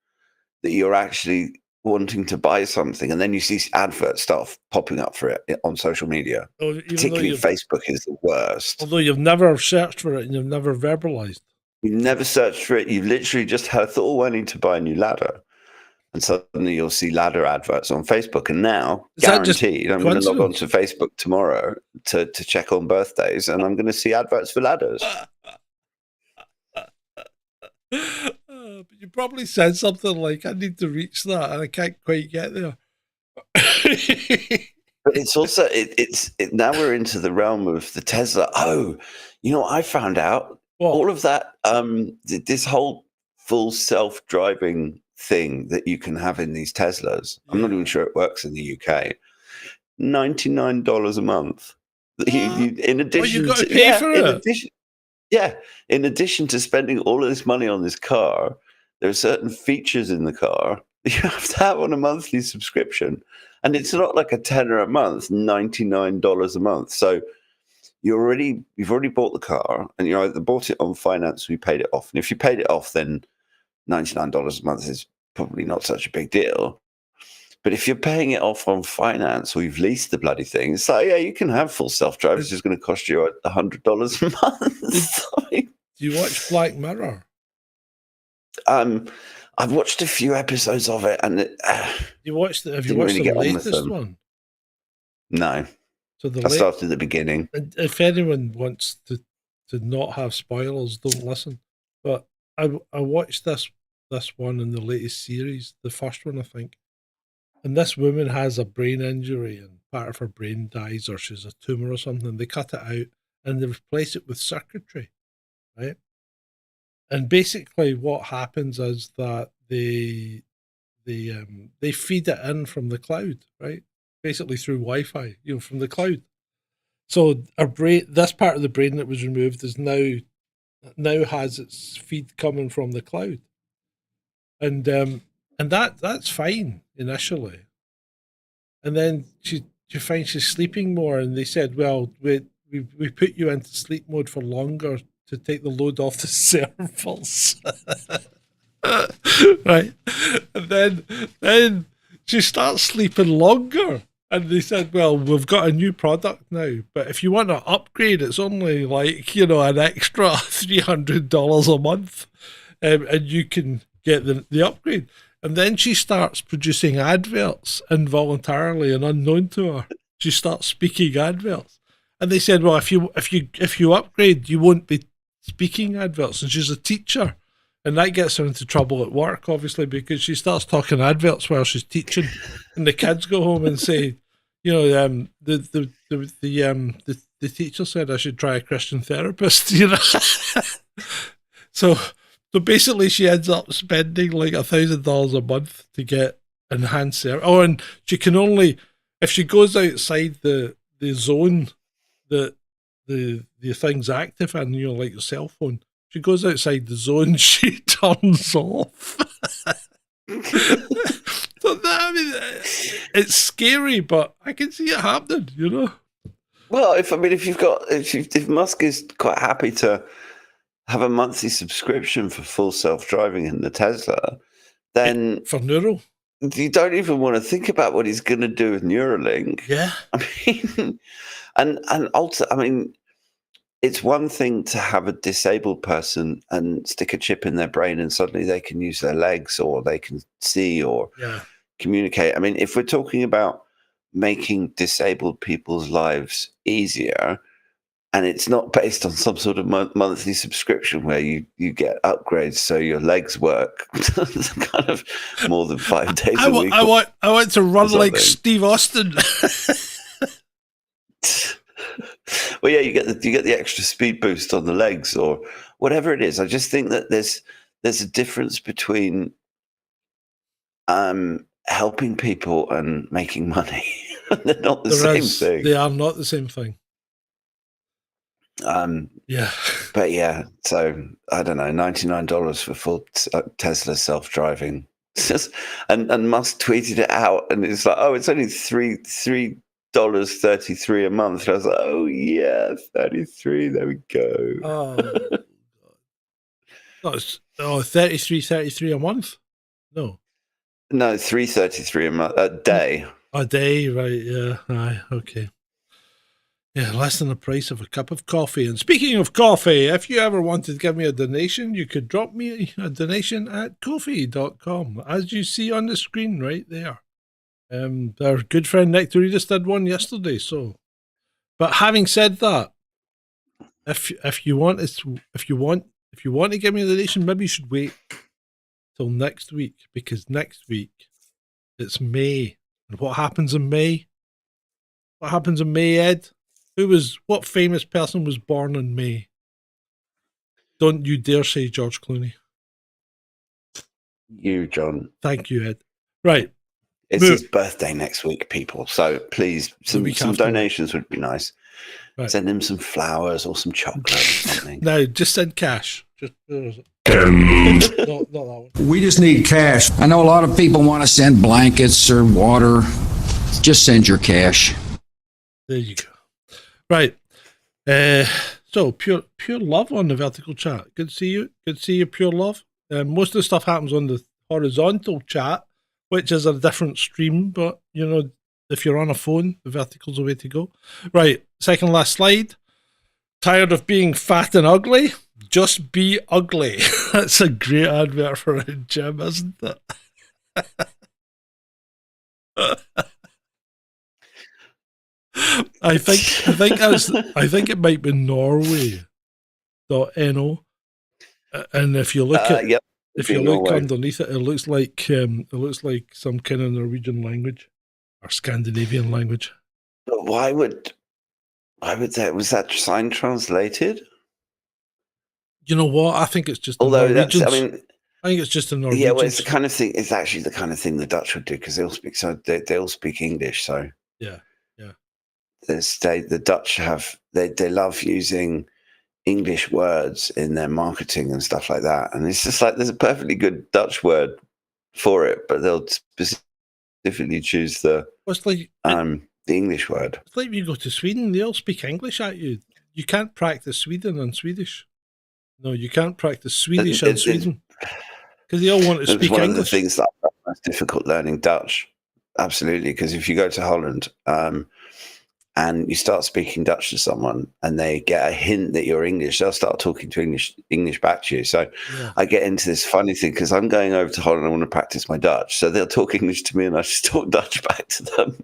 that you're actually wanting to buy something, and then you see adverts start popping up for it on social media. Particularly Facebook is the worst. Although you've never searched for it and you've never verbalized. You've never searched for it. You've literally just thought, oh, I need to buy a new ladder. And suddenly you'll see ladder adverts on Facebook. And now, guaranteed, I'm going to log on to Facebook tomorrow to check on birthdays, and I'm going to see adverts for ladders. But you probably said something like, I need to reach that, and I can't quite get there. But it's also, now we're into the realm of the Tesla. Oh, you know what I found out? What? All of that, this whole full self-driving thing that you can have in these Teslas. I'm not even sure it works in the UK. $99 a month. In addition, you got to pay for it. In addition to spending all of this money on this car, there are certain features in the car that you have to have on a monthly subscription, and it's not like a tenner a month, $99 a month. So you've already bought the car, and you either bought it on finance or you paid it off. And if you paid it off, then $99 a month is probably not such a big deal. But if you're paying it off on finance or you've leased the bloody thing, it's like, yeah, you can have full self-drive. It's just going to cost you $100 a month. Do you watch Black Mirror? I've watched a few episodes of it, and have you watched the latest one? No, So the I started at the beginning. if anyone wants to not have spoilers, don't listen. But I watched this one in the latest series, the first one, I think. And this woman has a brain injury and part of her brain dies, or she's a tumor or something. They cut it out and they replace it with circuitry, right? And basically what happens is that they feed it in from the cloud, right? Basically through Wi-Fi, from the cloud. So our brain, this part of the brain that was removed, is now has its feed coming from the cloud, and that's fine initially, and then she finds she's sleeping more, and they said, well, we put you into sleep mode for longer to take the load off the servers. Right, and then she starts sleeping longer, and they said, well, we've got a new product now, but if you want to upgrade, it's only like an extra $300 a month, and you can get the upgrade. And then she starts producing adverts involuntarily and unknown to her. She starts speaking adverts, and they said, well, if you upgrade, you won't be speaking adverts. And she's a teacher. And that gets her into trouble at work, obviously, because she starts talking adverts while she's teaching, and the kids go home and say, the teacher said I should try a Christian therapist, So basically, she ends up spending like $1,000 a month to get enhanced service. Oh, and she can only, if she goes outside the zone that the thing's active in, like your cell phone. She goes outside the zone, she turns off. So it's scary, but I can see it happening, Well, if Musk is quite happy to have a monthly subscription for full self-driving in the Tesla, then for Neuro, you don't even want to think about what he's going to do with Neuralink. Yeah, I mean, and also, I mean, it's one thing to have a disabled person and stick a chip in their brain and suddenly they can use their legs or they can see or communicate. I mean, if we're talking about making disabled people's lives easier, and it's not based on some sort of monthly subscription where you get upgrades so your legs work kind of more than 5 days a week. I want to run like Steve Austin. Well, yeah, you get the extra speed boost on the legs or whatever it is. I just think that there's a difference between helping people and making money. They're not the same thing. They are not the same thing. Yeah, but yeah. So I don't know, $99 for full Tesla self-driving. and Musk tweeted it out, and it's like, oh, it's only $3.33 a month. And I was like, oh yeah, 33. There we go. Oh, 33 a month? No, $3.33 a month a day. A day, right? Yeah, aye, okay. Yeah, less than the price of a cup of coffee. And speaking of coffee, if you ever wanted to give me a donation, you could drop me a donation at ko-fi.com, as you see on the screen right there. Our good friend Nick Doridis did one yesterday. So, but having said that, if you want to give me a donation, maybe you should wait till next week, because next week it's May, and what happens in May? What happens in May, Ed? What famous person was born in May? Don't you dare say George Clooney. You, John. Thank you, Ed. Right. It's his birthday next week, people. So please, some donations would be nice. Right. Send him some flowers or some chocolate or something. No, just send cash. Just not that one. We just need cash. I know a lot of people want to send blankets or water. Just send your cash. There you go. Right. So pure love on the vertical chat. Good to see you. Good to see you, pure love. Most of the stuff happens on the horizontal chat, which is a different stream, but if you're on a phone, the vertical's the way to go. Right. Second last slide. Tired of being fat and ugly? Just be ugly. That's a great advert for a gym, isn't it? I think it might be Norway.no. And if you look at yep, if you look underneath it, it looks like some kind of Norwegian language or Scandinavian language. But why would that, was that sign translated? You know what? I think it's just Although Norwegians. I mean, I think it's just the Norwegians. yeah, well, it's the kind of thing. It's actually the kind of thing the Dutch would do because they all speak English. So yeah. The Dutch they love using English words in their marketing and stuff like that. And it's just like there's a perfectly good Dutch word for it, but they'll specifically choose the English word. It's like when you go to Sweden, they all speak English at you. You can't practice Sweden on Swedish. No, you can't practice Swedish on Sweden because they all want to speak It's one English. of the things that I find difficult learning Dutch. Absolutely, because if you go to Holland and you start speaking Dutch to someone and they get a hint that you're English, they'll start talking to English back to you. So I get into this funny thing because I'm going over to Holland and I want to practice my Dutch. So they'll talk English to me and I just talk Dutch back to them.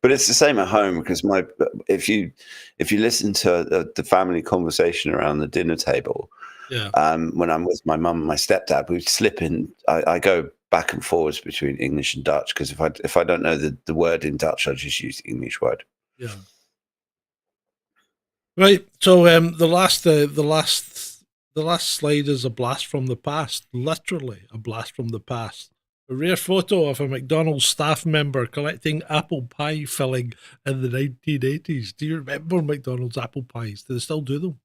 But it's the same at home because if you listen to the family conversation around the dinner table, when I'm with my mum and my stepdad, we slip in. I go back and forwards between English and Dutch because if I don't know the word in Dutch, I just use the English word. Yeah. Right. So the last slide is a blast from the past. Literally a blast from the past. A rare photo of a McDonald's staff member collecting apple pie filling in the 1980s. Do you remember McDonald's apple pies? Do they still do them?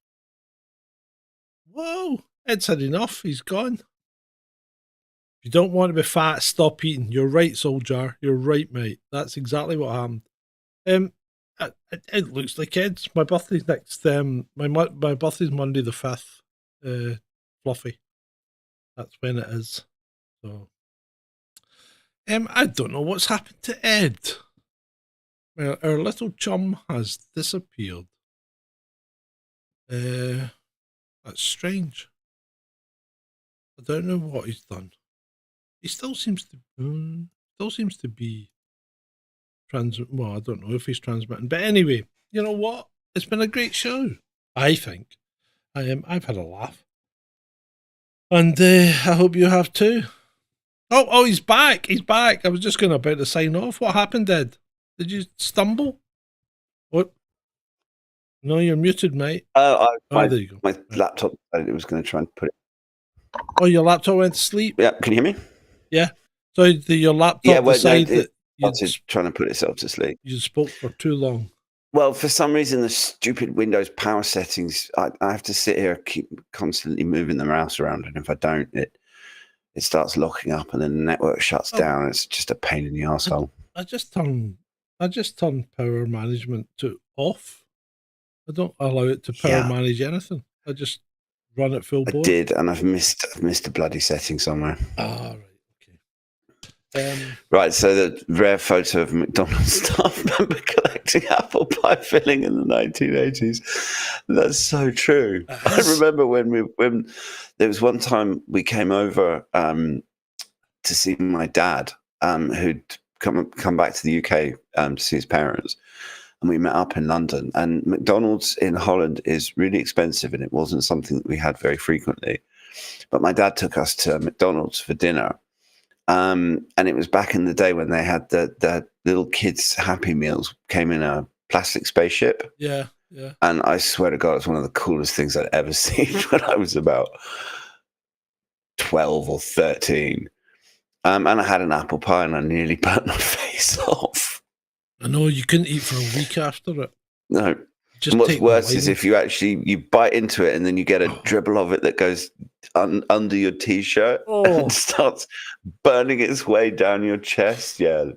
Whoa, Ed's had enough. He's gone. If you don't want to be fat, stop eating. You're right, soldier. You're right, mate. That's exactly what happened. It looks like Ed's. My birthday's next. My birthday's Monday the 5th. Fluffy. That's when it is. So. I don't know what's happened to Ed. Well, our little chum has disappeared. That's strange. I don't know what he's done. He still seems to be well, I don't know if he's transmitting. But anyway, you know what? It's been a great show, I think. I've had a laugh. And I hope you have too. Oh, he's back. He's back. I was just about to sign off. What happened, Ed? Did you stumble? What? No, you're muted, mate. There you go. My laptop decided it was going to try and put it. Oh, your laptop went to sleep? Yeah, can you hear me? Yeah. So your laptop decided that it trying to put itself to sleep. You spoke for too long. Well, for some reason, the stupid Windows power settings, I have to sit here, keep constantly moving the mouse around, and if I don't, it starts locking up and then the network shuts down. It's just a pain in the arsehole. I just turn power management to off. I don't allow it to power manage anything. I just run it full board. I did, and I've missed a bloody setting somewhere. Ah, right. Okay. Right, so the rare photo of McDonald's staff member collecting apple pie filling in the 1980s. That's so true. I remember when there was one time we came over to see my dad, who'd come back to the UK to see his parents, and we met up in London. And McDonald's in Holland is really expensive, and it wasn't something that we had very frequently. But my dad took us to McDonald's for dinner. And it was back in the day when they had the little kids' Happy Meals came in a plastic spaceship. Yeah. And I swear to God, it's one of the coolest things I'd ever seen when I was about 12 or 13. And I had an apple pie and I nearly burnt my face off. I know, you couldn't eat for a week after it. No. And what's worse is if you bite into it and then you get a dribble of it that goes under your t-shirt and starts burning its way down your chest. Yeah.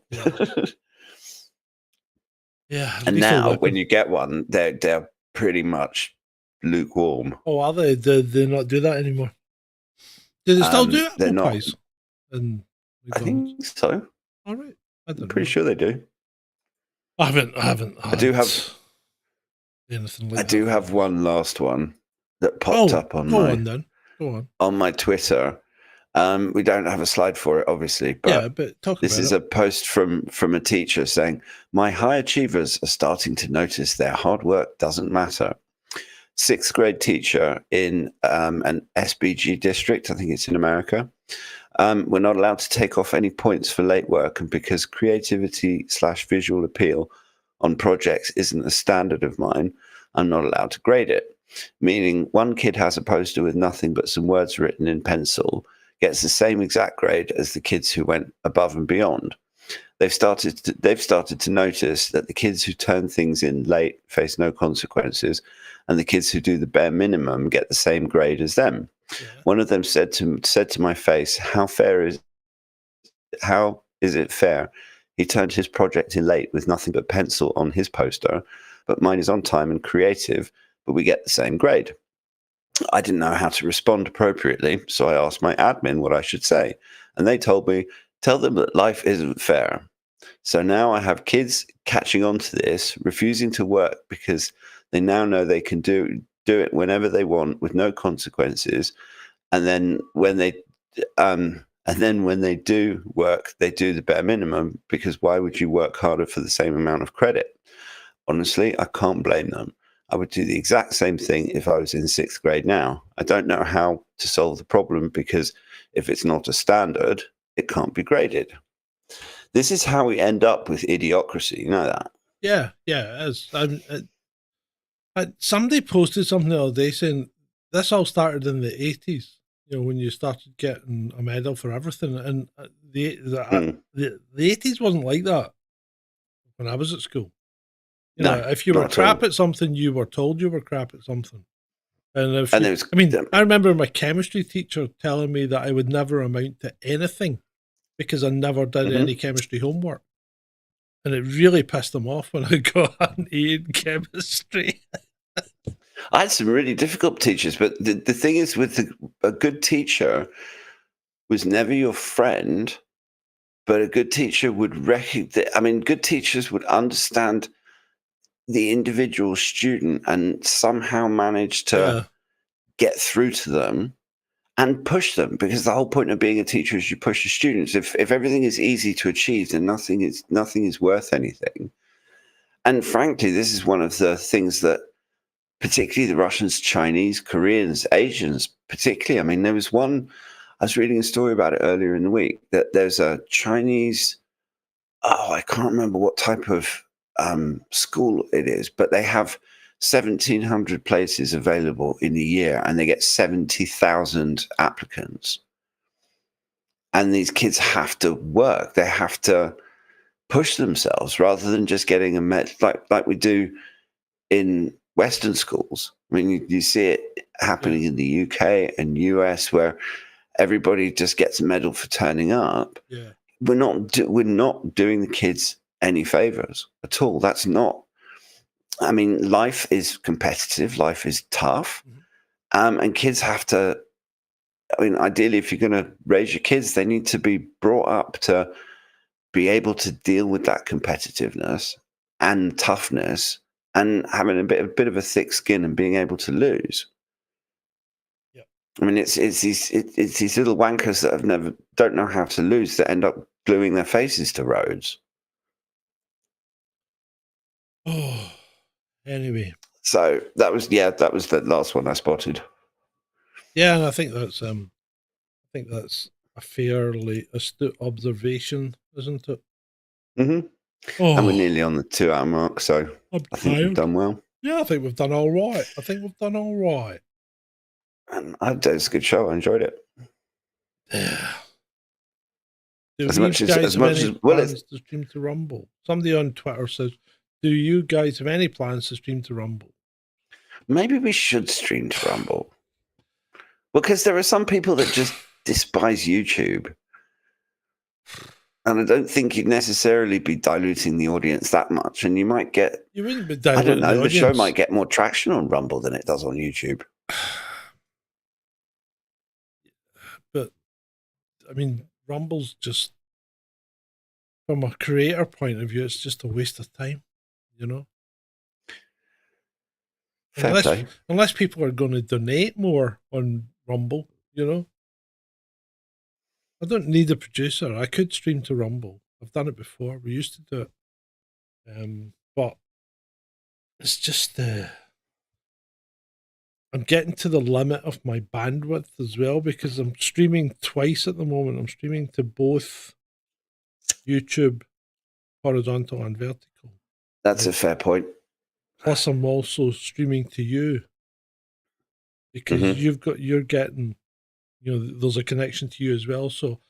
And now when you get one, they're pretty much lukewarm. Oh, are they? Do they not do that anymore? Do they still do apple pies? I think so. All right. I'm pretty sure they do. I haven't. I do have anything like I do have one last one that popped up on Go on. my Twitter. We don't have a slide for it, obviously, but Yeah, but talk this about is it. a post from a teacher saying, "My high achievers are starting to notice their hard work doesn't matter." Sixth grade teacher in an SBG district, I think it's in America. We're not allowed to take off any points for late work, and because creativity/visual appeal on projects isn't a standard of mine, I'm not allowed to grade it. Meaning, one kid has a poster with nothing but some words written in pencil, gets the same exact grade as the kids who went above and beyond. They've started to notice that the kids who turn things in late face no consequences, and the kids who do the bare minimum get the same grade as them. Yeah. One of them said to my face, how is it fair? He turned his project in late with nothing but pencil on his poster, but mine is on time and creative, but we get the same grade." I didn't know how to respond appropriately, so I asked my admin what I should say, and they told me, "Tell them that life isn't fair." So now I have kids catching on to this, refusing to work because they now know they can do it whenever they want with no consequences. And then when they do work, they do the bare minimum, because why would you work harder for the same amount of credit? Honestly, I can't blame them. I would do the exact same thing if I was in sixth grade now. I don't know how to solve the problem, because if it's not a standard, it can't be graded. This is how we end up with idiocracy. You know that? Yeah, as somebody posted something the other day saying this all started in the 80s, when you started getting a medal for everything. And the 80s wasn't like that when I was at school. No, if you were not at crap all. at something, you were told you were crap at something. And I remember my chemistry teacher telling me that I would never amount to anything because I never did any chemistry homework. And it really pissed them off when I got an A in chemistry. I had some really difficult teachers, but the thing is, with a good teacher was never your friend, but a good teacher would recognize. I mean, good teachers would understand the individual student and somehow manage to get through to them and push them, because the whole point of being a teacher is you push your students. If everything is easy to achieve, then nothing is worth anything. And frankly, this is one of the things that particularly the Russians, Chinese, Koreans, Asians, particularly. I mean, there was one, I was reading a story about it earlier in the week, that there's a Chinese, I can't remember what type of school it is, but they have 1,700 places available in a year, and they get 70,000 applicants. And these kids have to work. They have to push themselves rather than just getting a like we do in Western schools. I mean, you see it happening in the UK and US, where everybody just gets a medal for turning up. Yeah. We're not doing the kids any favors at all. That's not. I mean, life is competitive. Life is tough, and kids have to. I mean, ideally, if you're going to raise your kids, they need to be brought up to be able to deal with that competitiveness and toughness, and having a bit of a thick skin and being able to lose. Yeah. I mean, it's these little wankers that don't know how to lose, that end up gluing their faces to roads. Oh, anyway. So that was the last one I spotted. Yeah, and I think that's a fairly astute observation, isn't it? Mm-hmm. Oh, And we're nearly on the 2 hour mark, so I think we've done well. Yeah, I think we've done all right. And it's a good show. I enjoyed it. Yeah. Do As you much as- guys as have much any as- well, plans to stream to Rumble? Somebody on Twitter says, "Do you guys have any plans to stream to Rumble?" Maybe we should stream to Rumble. Because there are some people that just despise YouTube. And I don't think you'd necessarily be diluting the audience that much. And you might get, You wouldn't be I diluting don't know, the show audience. might get more traction on Rumble than it does on YouTube. But I mean, Rumble's just, from a creator point of view, it's just a waste of time, Fair play. Unless people are going to donate more on Rumble, I don't need a producer. I could stream to Rumble. I've done it before. We used to do it. But it's just I'm getting to the limit of my bandwidth as well, because I'm streaming twice at the moment. I'm streaming to both YouTube, horizontal and vertical. That's a fair point. Plus, I'm also streaming to you, because you're getting, there's a connection to you as well. So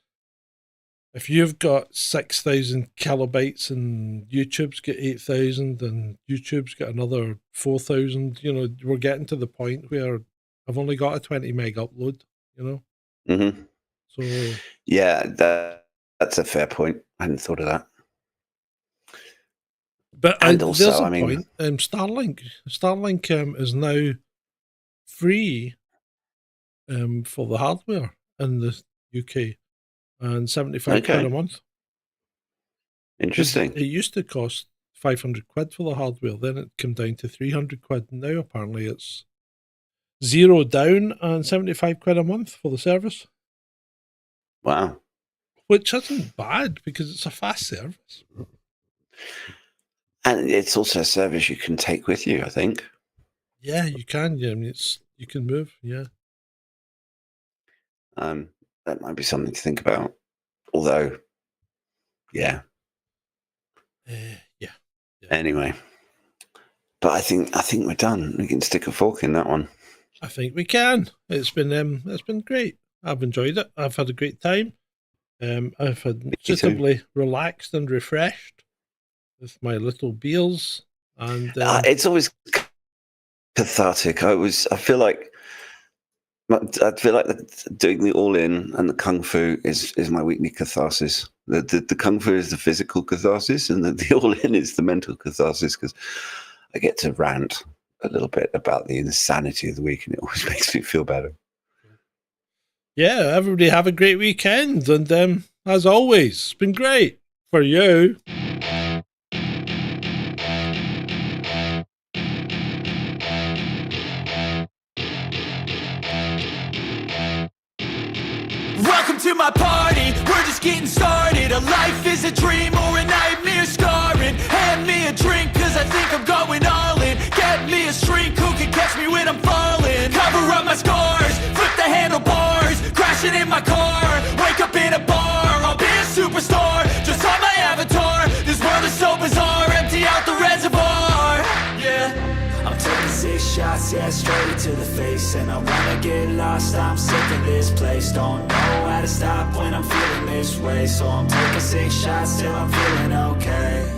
if you've got 6,000 kilobytes and YouTube's got 8,000 and YouTube's got another 4,000, we're getting to the point where I've only got a 20 meg upload, So yeah, that's a fair point. I hadn't thought of that. But and also, there's a point. Starlink is now free for the hardware in the UK, and 75 quid a month. Interesting. It used to cost 500 quid for the hardware. Then it came down to 300 quid. Now apparently it's zero down and 75 quid a month for the service. Wow. Which isn't bad, because it's a fast service. And it's also a service you can take with you, I think. Yeah, you can. Yeah, I mean, you can move. Yeah. That might be something to think about. Although, yeah. Yeah. Anyway, but I think we're done. We can stick a fork in that one. I think we can. It's been great. I've enjoyed it. I've had a great time. I've had suitably relaxed and refreshed with my little beers, and it's always cathartic. I feel like doing the all-in and the kung fu is my weekly catharsis. The kung fu is the physical catharsis, and the all-in is the mental catharsis, because I get to rant a little bit about the insanity of the week, and it always makes me feel better. Yeah, everybody have a great weekend, and as always, it's been great for you. Welcome to my party, we're just getting started. A life is a dream or a nightmare scarring. Hand me a drink, cause I think I'm going all in. Get me a shrink who can catch me when I'm falling. Cover up my scars, flip the handlebars, crashing in my car, wake up in a bar. I'll be a superstar, just on my avatar. This world is so bizarre, empty out the reservoir. Yeah, I'm taking 6 shots, yeah, straight to the face. And I wanna get lost, I'm sick of this place. Don't know how to stop when I'm feeling this way. So I'm taking 6 shots till I'm feeling okay.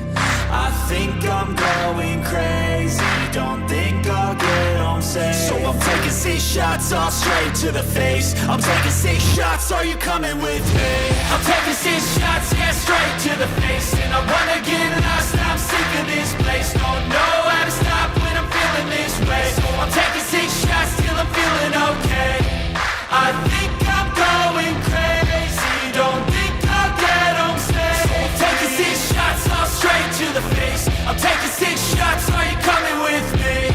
I think I'm going crazy, don't think I'll get home safe. So I'm taking 6 shots, all straight to the face. I'm taking 6 shots, are you coming with me? I'm taking 6 shots, yeah, straight to the face. And I wanna get lost, I'm sick of this place. Don't know how to stop when I'm feeling this way. So I'm taking 6 shots till I'm feeling okay. I think I'm going crazy, don't think I'll get home safe. So I'm taking 6 shots, all straight to the face. I'm taking 6 shots, are you coming with me?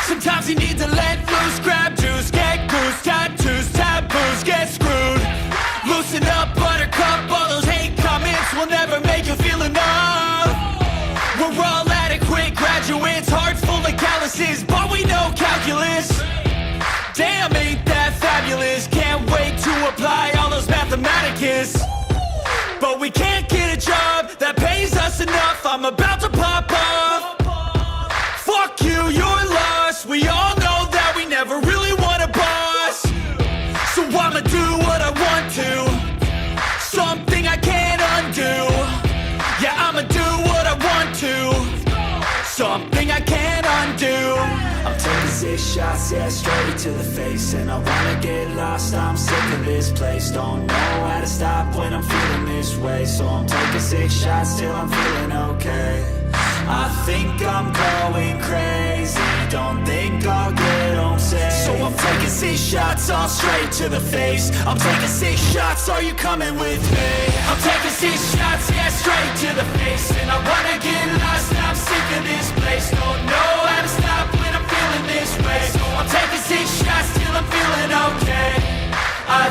Sometimes you need to let loose, grab juice, get goose, tattoos, taboos, get screwed. Loosen up, buttercup, all those hate comments will never make you feel enough. We're all adequate graduates, hearts full of calluses, but we know calculus. Damn, ain't that fabulous? Can't wait to apply all those mathematicus. But we can't get a job that pays us enough. I'm about to pop off. Fuck you, you're lost. We all know that we never really want a boss. So I'ma do what I want to, something I can't undo. Yeah, I'ma do what I want to, something I can't undo. I'm taking 6 shots, yeah, straight to the face. And I wanna get lost, I'm sick of this place. Don't know how to stop when I'm feeling this way. So I'm taking 6 shots till I'm feeling okay. I think I'm going crazy, don't think I'll get home safe. So I'm taking 6 shots, all straight to the face. I'm taking 6 shots, are you coming with me? I'm taking 6 shots, yeah, straight to the face. And I wanna get lost, I'm sick of this place. Don't know how to stop when I'm feeling this way. So I'm taking 6 shots till I'm feeling okay. I